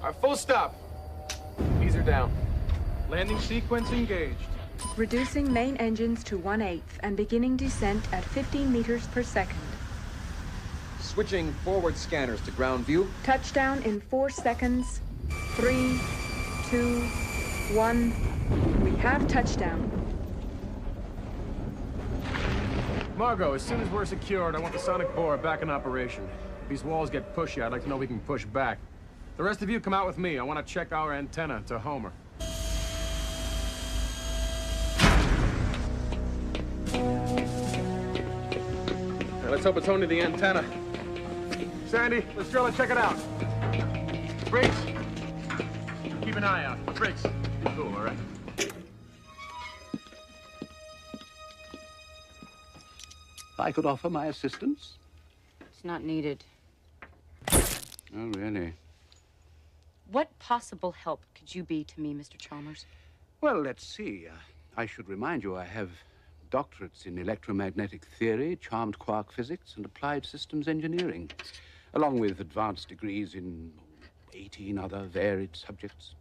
All right, full stop. Ease her down. Landing sequence engaged. Reducing main engines to 1/8 and beginning descent at 15 meters per second. Switching forward scanners to ground view. Touchdown in 4 seconds. 3, 2, 1. We have touchdown. Margot, as soon as we're secured, I want the sonic borer back in operation. If these walls get pushy, I'd like to know we can push back. The rest of you come out with me. I want to check our antenna to Homer. Now, let's hope it's only the antenna. Sandy, let's drill it. Check it out. Briggs, keep an eye out. Briggs, be cool, all right? If I could offer my assistance? It's not needed. Oh, really? What possible help could you be to me, Mr. Chalmers? Well, let's see. I should remind you I have doctorates in electromagnetic theory, charmed quark physics, and applied systems engineering, along with advanced degrees in 18 other varied subjects.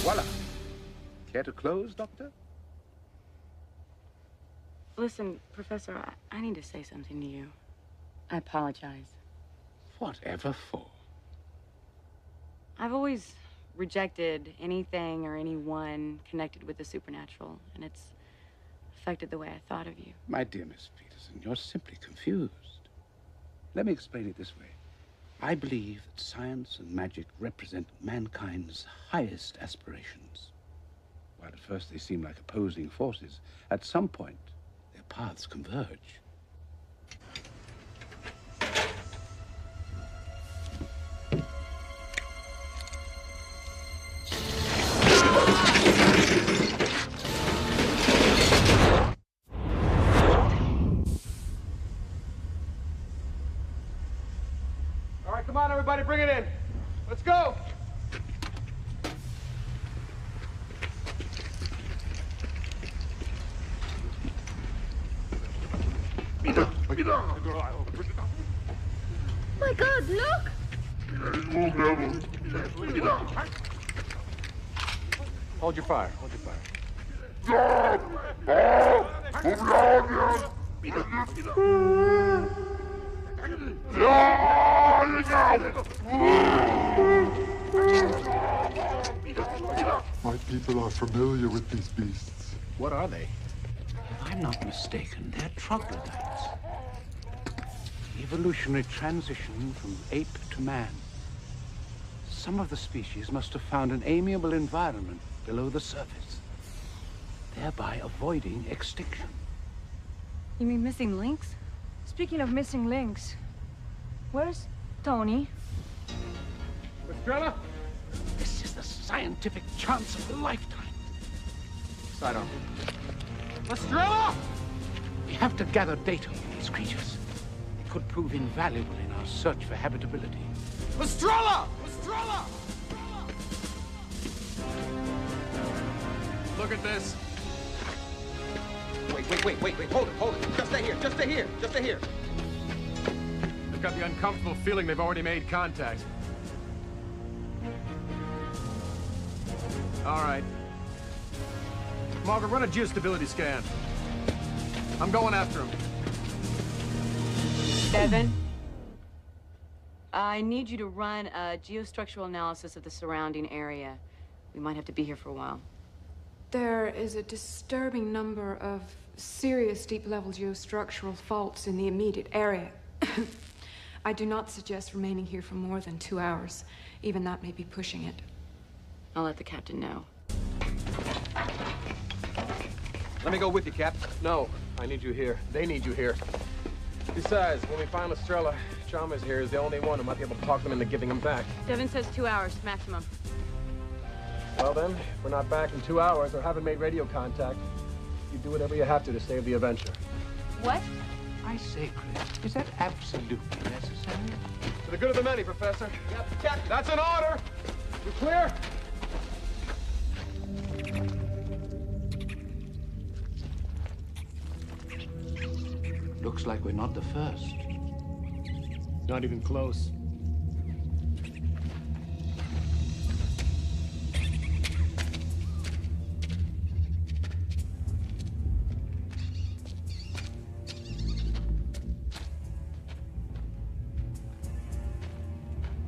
Voila. Care to close, Doctor? Listen, Professor, I need to say something to you. I apologize. Whatever for? I've always rejected anything or anyone connected with the supernatural, and it's affected the way I thought of you. My dear Miss Peterson, you're simply confused. Let me explain it this way. I believe that science and magic represent mankind's highest aspirations. While at first they seem like opposing forces, at some point, their paths converge. All right, come on, everybody, bring it in. Let's go. My God, look! Hold your fire, hold your fire. My people are familiar with these beasts. What are they? If I'm not mistaken, they're troglodytes. Evolutionary transition from ape to man. Some of the species must have found an amiable environment below the surface, thereby avoiding extinction. You mean missing links? Speaking of missing links, where's Tony? Estrella? This is the scientific chance of a lifetime. Side on. Estrella! We have to gather data on these creatures. It could prove invaluable in our search for habitability. Estrella! Estrella! Look at this. Wait. Hold it. Just stay here. I've got the uncomfortable feeling they've already made contact. All right. Margaret, run a geostability scan. I'm going after him. Evan, I need you to run a geostructural analysis of the surrounding area. We might have to be here for a while. There is a disturbing number of serious deep-level geostructural faults in the immediate area. I do not suggest remaining here for more than 2 hours. Even that may be pushing it. I'll let the captain know. Let me go with you, Cap. No, I need you here. They need you here. Besides, when we find Estrella, Chalmers here is the only one who might be able to talk them into giving him back. Devin says 2 hours, maximum. Well then, if we're not back in 2 hours or haven't made radio contact, you do whatever you have to save the adventure. What? I say, Chris, is that absolutely necessary? For the good of the many, Professor. Yep, Captain. That's an order. You clear? Looks like we're not the first. Not even close.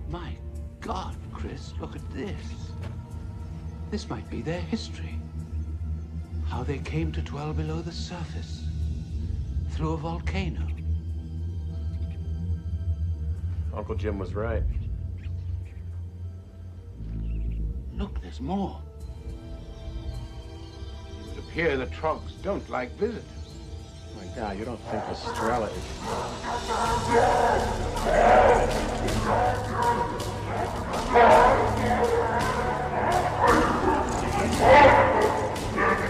My God, Chris, look at this. This might be their history. How they came to dwell below the surface. Through a volcano. Uncle Jim was right. Look, there's more. It would appear the Trogs don't like visitors. My God, you don't think Estrella is...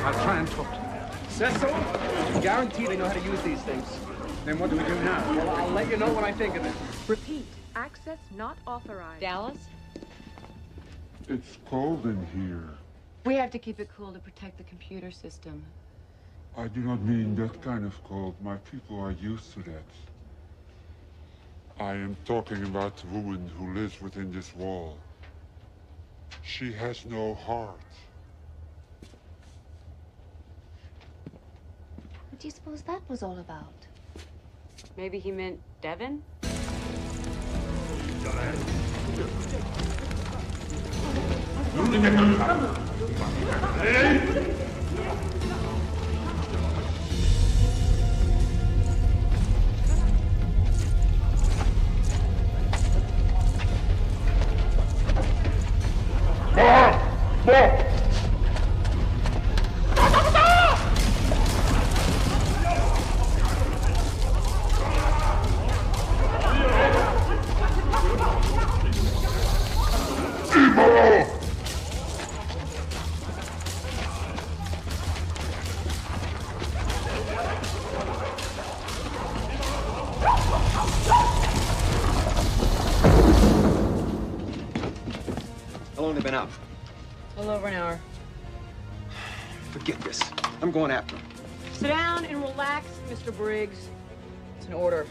I'll try and talk to them. Says so? Guaranteed they know how to use these things. Then what do we do now? Well, I'll let you know what I think of it. Repeat. Access not authorized. Dallas? It's cold in here. We have to keep it cool to protect the computer system. I do not mean that kind of cold. My people are used to that. I am talking about the woman who lives within this wall. She has no heart. What do you suppose that was all about? Maybe he meant Devin? How long have they been out? A little over an hour. Forget this. I'm going after them. Sit down and relax, Mr. Briggs. It's an order.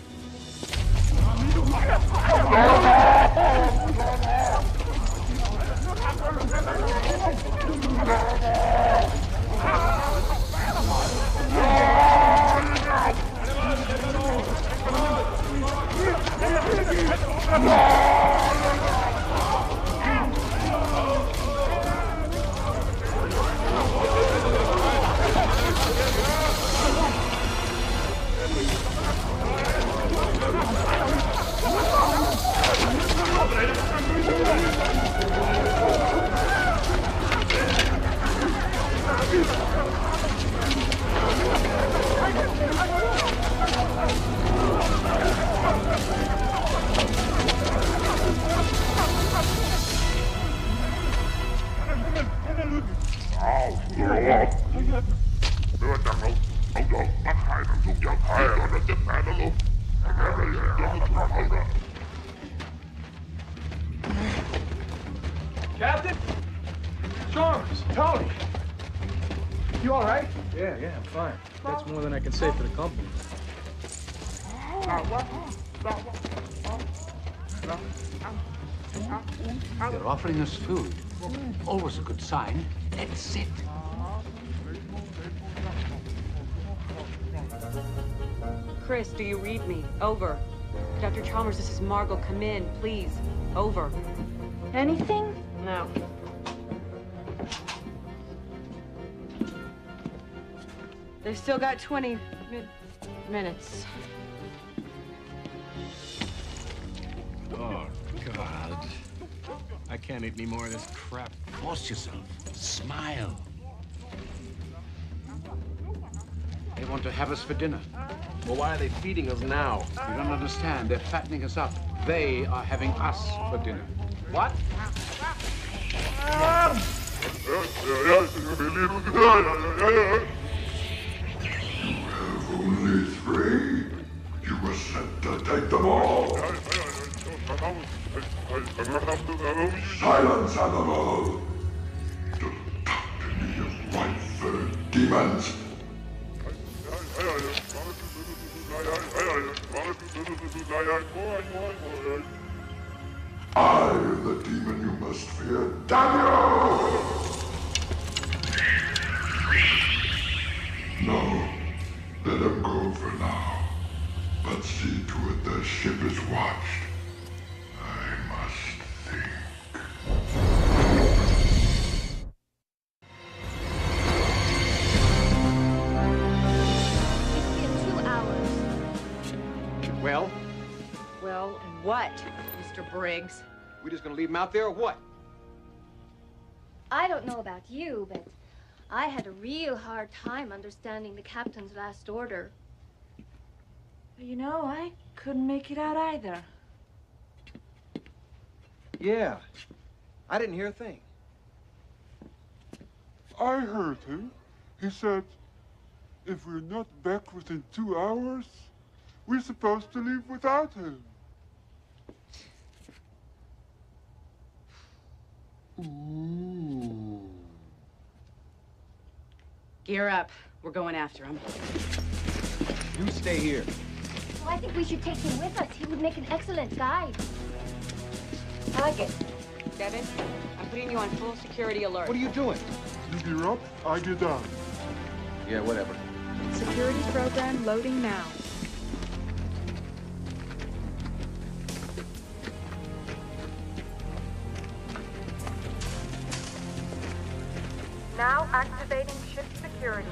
Captain? Chalmers, Tony. You all right? Yeah, I'm fine. That's more than I can say for the company. They're offering us food. Always a good sign. Let's sit. Chris, do you read me? Over. Dr. Chalmers, this is Margot. Come in, please. Over. Anything? No. They've still got 20 minutes. Oh, God. I can't eat any more of this crap. Force yourself. Smile. They want to have us for dinner. Well, why are they feeding us now? You don't understand. They're fattening us up. They are having us for dinner. What? Only 3. Take them all! Silence, animal! Don't talk to me, you white-furred demons! I am the demon you must fear. Damn you! No, let them go for now. But see to it their ship is watched. I must think. It's been 2 hours. Well, Well, what, Mr. Briggs? we just gonna leave him out there or what? I don't know about you, but I had a real hard time understanding the captain's last order. You know, I couldn't make it out either. Yeah, I didn't hear a thing. I heard him. He said, if we're not back within 2 hours, we're supposed to leave without him. Ooh. Gear up. We're going after him. You stay here. Well, I think we should take him with us. He would make an excellent guide. I like it. Devin, I'm putting you on full security alert. What are you doing? You gear up, I get down. Yeah, whatever. Security program loading now. Now activating ship security.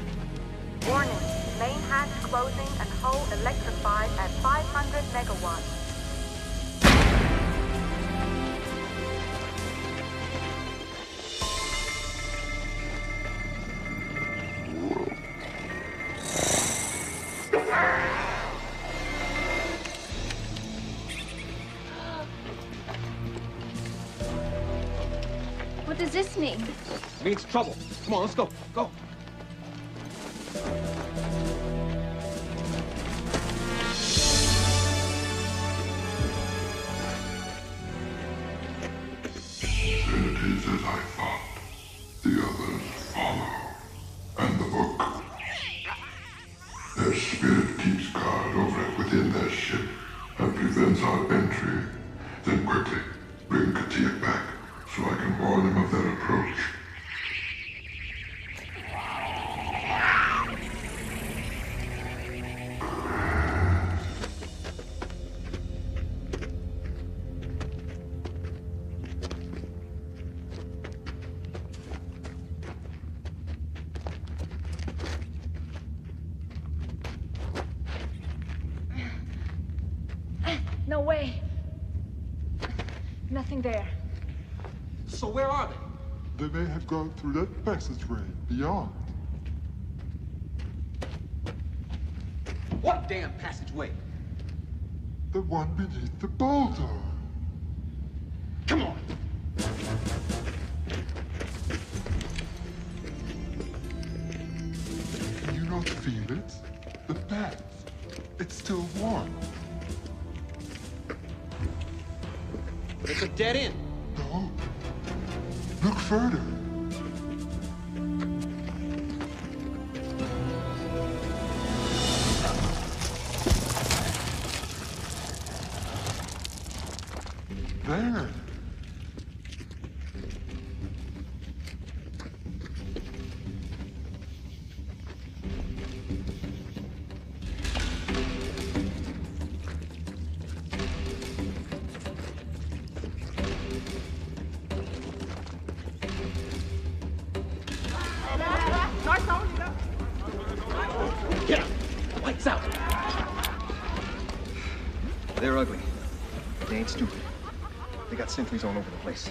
Warning, main hatch closing and hull electrified at 500 megawatts. What does this mean? It means trouble. Come on, let's go. Go. It is as I thought. The others follow. And the book. Their spirit keeps guard over it within their ship and prevents our entry. Then quickly, bring 𝗘H back so I can warn them of their approach. No way. Nothing there. So where are they? They may have gone through that passageway beyond. What damn passageway? The one beneath the boulder. Come on. Can you not feel it? The path. It's still warm. It's a dead end. No. Look further. There. Get up. Lights out. They're ugly. They ain't stupid. They got sentries all over the place.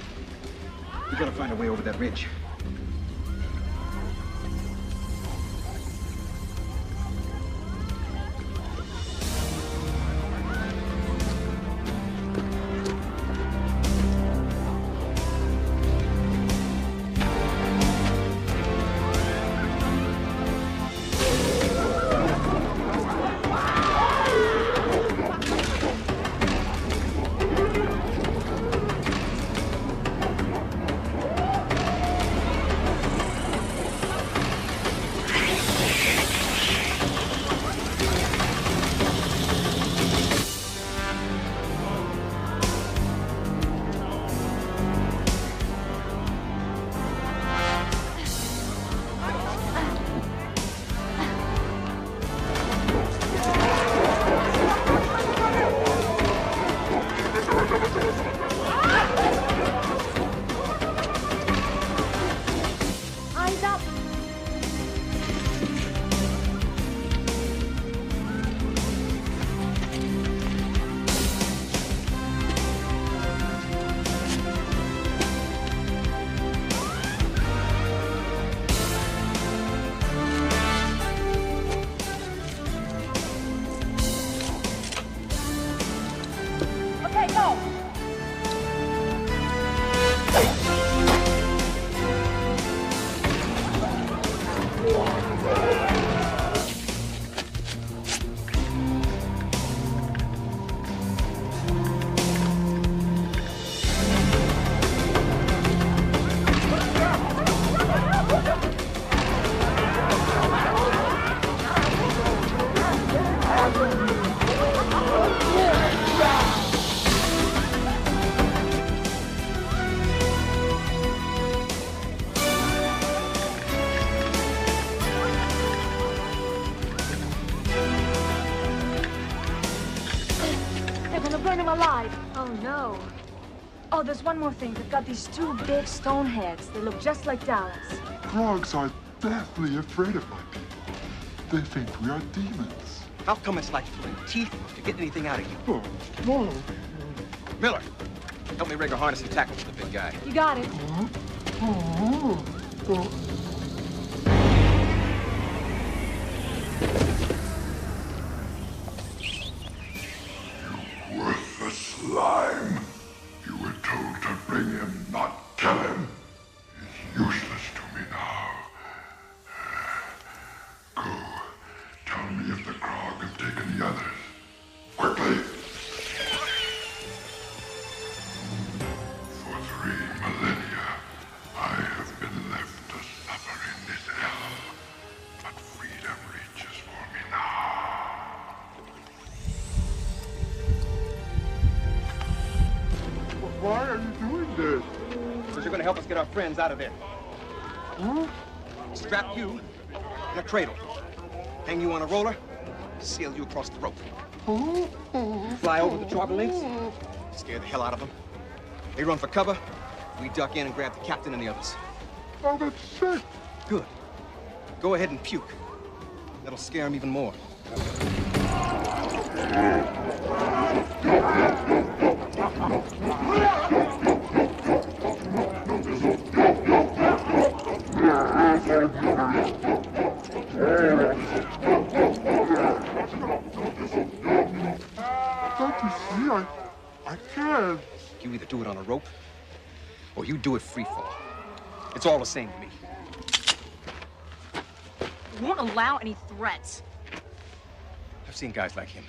We gotta find a way over that ridge. burn him alive. Oh, no. Oh, there's one more thing. They've got these two big stone heads. They look just like Dallas. Frogs are deathly afraid of my people. They think we are demons. How come it's like pulling teeth to get anything out of you? Oh, no. Miller, help me rig a harness and tackle for the big guy. You got it. Worthless slime. You were told to bring him, not kill him. He's useless to me now. Go. Tell me if the Krog have taken the others. Quickly. For 3 millennia, I have been left to suffer in this hell. But freedom reaches for me now. Why are you doing this? Because you're going to help us get our friends out of there. Huh? Strap you in a cradle. Hang you on a roller. Seal you across the rope. Fly over the charter links. Scare the hell out of them. They run for cover. We duck in and grab the captain and the others. Oh, that's sick. Good. Go ahead and puke. That'll scare them even more. Don't you see? I can't. You either do it on a rope, or you do it free fall. It's all the same to me. We won't allow any threats. I've seen guys like him.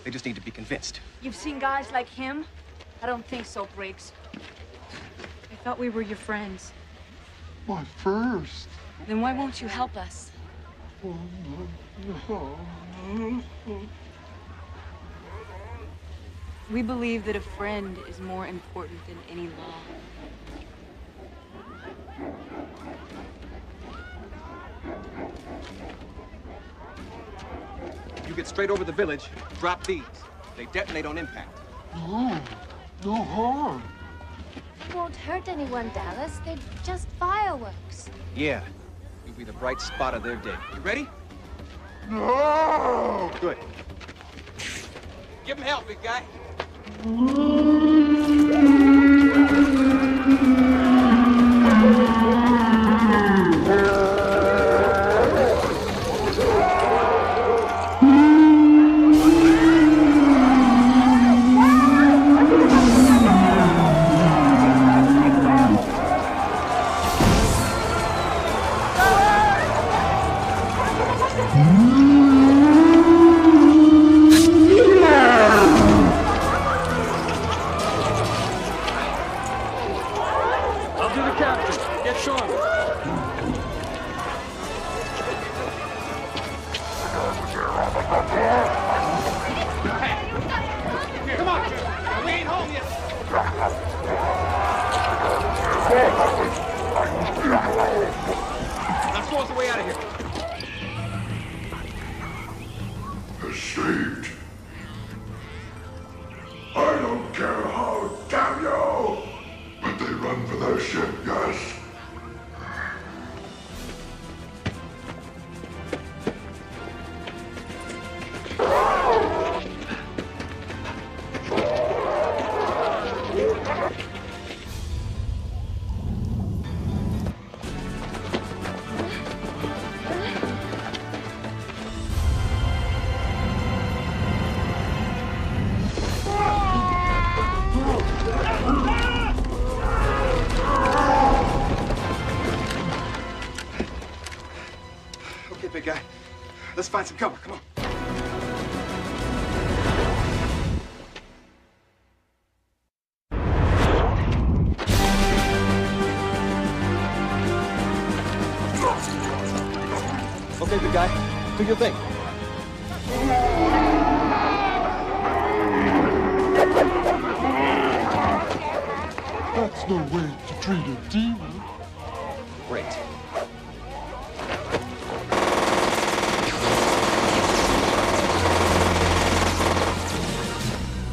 They just need to be convinced. You've seen guys like him? I don't think so, Briggs. I thought we were your friends. My first. Then why won't you help us? We believe that a friend is more important than any law. You get straight over the village, drop these. They detonate on impact. No harm. It won't hurt anyone, Dallas. They're just fireworks. Yeah, you'll be the bright spot of their day. You ready? No! Good. Give him hell, big guy. Escaped. I don't care how, damn you! But they run for their ship, yes? Big guy. Let's find some cover. Come on. Okay, big guy. Do your thing. That's no way to treat a demon. Great.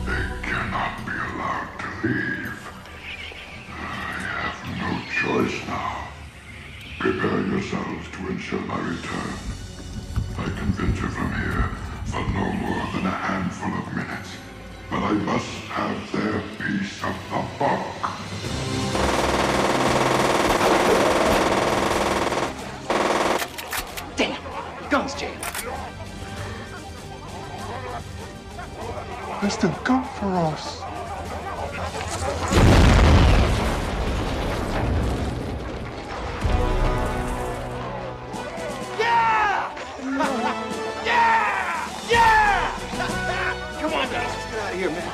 Big return. I can venture from here for no more than a handful of minutes, but I must have their piece of the book. Damn! Guns jammed. Where's the gun for us? Yeah! Yeah! Yeah! Come on, guys, let's get out of here, man.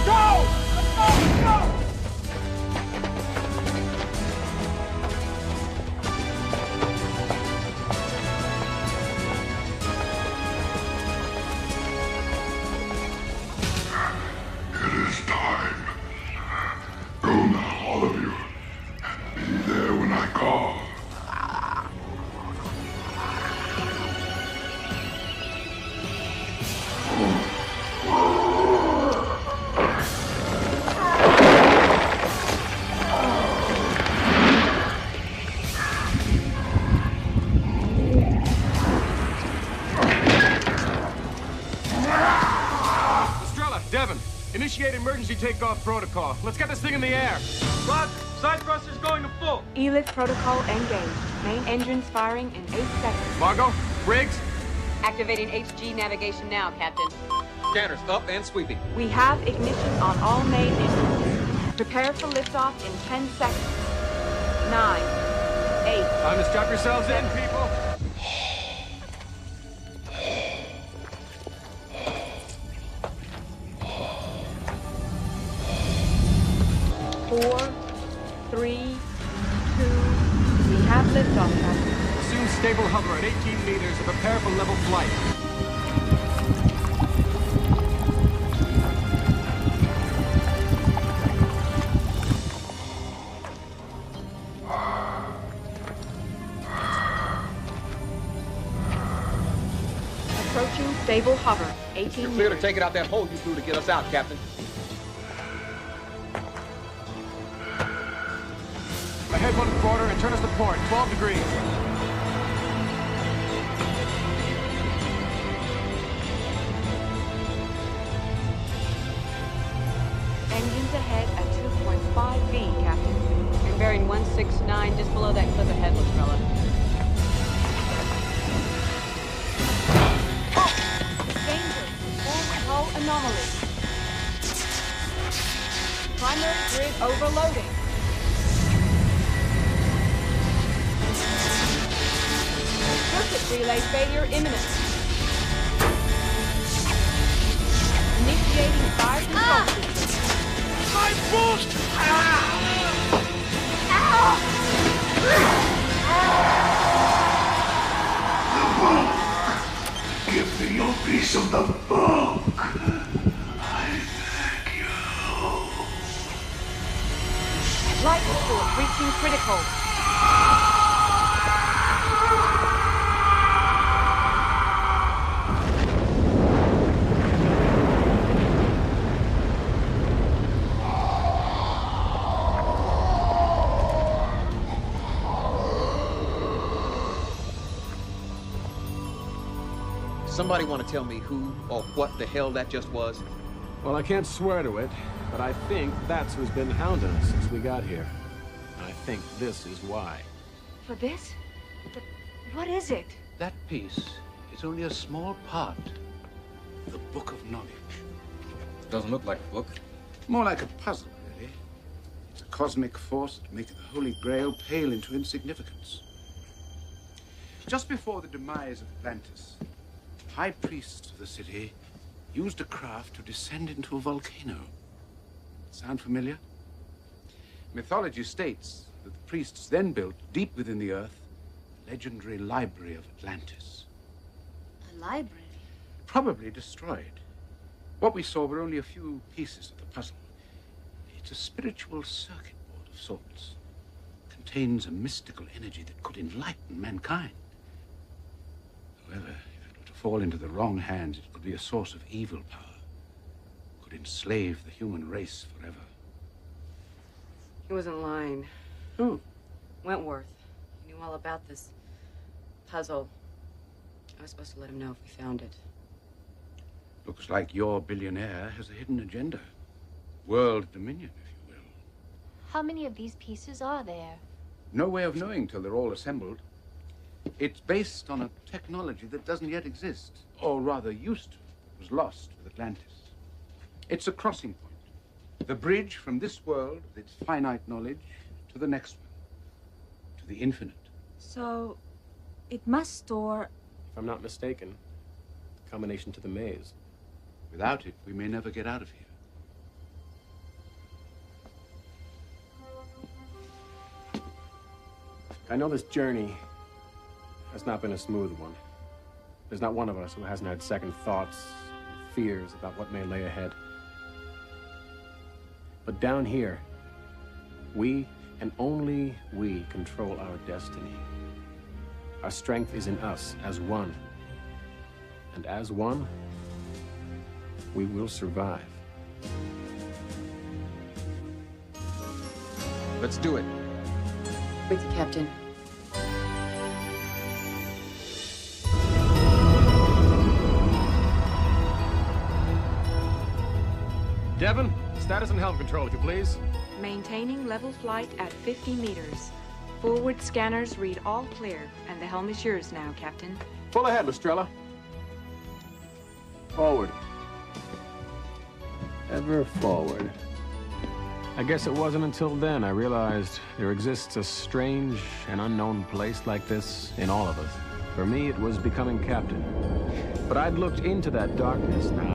Go! Let's go! Let's go! It is time. Go now, all of you. Be there when I call. Devin, initiate emergency takeoff protocol. Let's get this thing in the air. Roger. Side thrusters going to full. ELIF protocol engaged. Main engines firing in 8 seconds. Margot, Briggs. Activating HG navigation now, Captain. Scanners up and sweeping. We have ignition on all main engines. Prepare for liftoff in 10 seconds. 9, 8. Time to strap yourselves in, people. Four, 3, 2. We have liftoff, Captain. Assume stable hover at 18 meters and prepare for level flight. Approaching stable hover. 18 You're clear to meters. take it out that hole you threw to get us out, Captain. Ahead 1/4 and turn us to port. 12 degrees. Engines ahead at 2.5 V, Captain. You're bearing 169 just below that cliff ahead, Lestrella. Danger. Forward hull anomaly. Primary grid overloading. Circuit relay failure imminent. Initiating fire control system. My boost! Give me your piece of the book. Light support reaching critical. Somebody want to tell me who or what the hell that just was? Well, I can't swear to it, but I think that's who's been hounding us since we got here. I think this is why. For this? What is it? That piece is only a small part of the Book of Knowledge. Doesn't look like a book. More like a puzzle, really. It's a cosmic force that makes the Holy Grail pale into insignificance. Just before the demise of Atlantis, the high priests of the city used a craft to descend into a volcano. Sound familiar? Mythology states that the priests then built, deep within the earth, the legendary library of Atlantis. A library? Probably destroyed. What we saw were only a few pieces of the puzzle. It's a spiritual circuit board of sorts. Contains a mystical energy that could enlighten mankind. However, if it were to fall into the wrong hands, it could be a source of evil power. Could enslave the human race forever. He wasn't lying. Who? Wentworth. He knew all about this puzzle. I was supposed to let him know if we found it. Looks like your billionaire has a hidden agenda. World dominion, if you will. How many of these pieces are there? No way of knowing till they're all assembled. It's based on a technology that doesn't yet exist, or rather used to. It was lost with Atlantis. It's a crossing point. The bridge from this world, with its finite knowledge, to the next one, to the infinite. So, it must store... If I'm not mistaken, combination to the maze. Without it, we may never get out of here. I know this journey has not been a smooth one. There's not one of us who hasn't had second thoughts, and fears about what may lay ahead. But down here, we, and only we, control our destiny. Our strength is in us as one. And as one, we will survive. Let's do it. With you, Captain. Devon, status and helm control, if you please. Maintaining level flight at 50 meters. Forward scanners read all clear, and the helm is yours now, Captain. Full ahead, Lestrella. Forward. Ever forward. I guess it wasn't until then I realized there exists a strange and unknown place like this in all of us. For me, it was becoming captain. But I'd looked into that darkness now.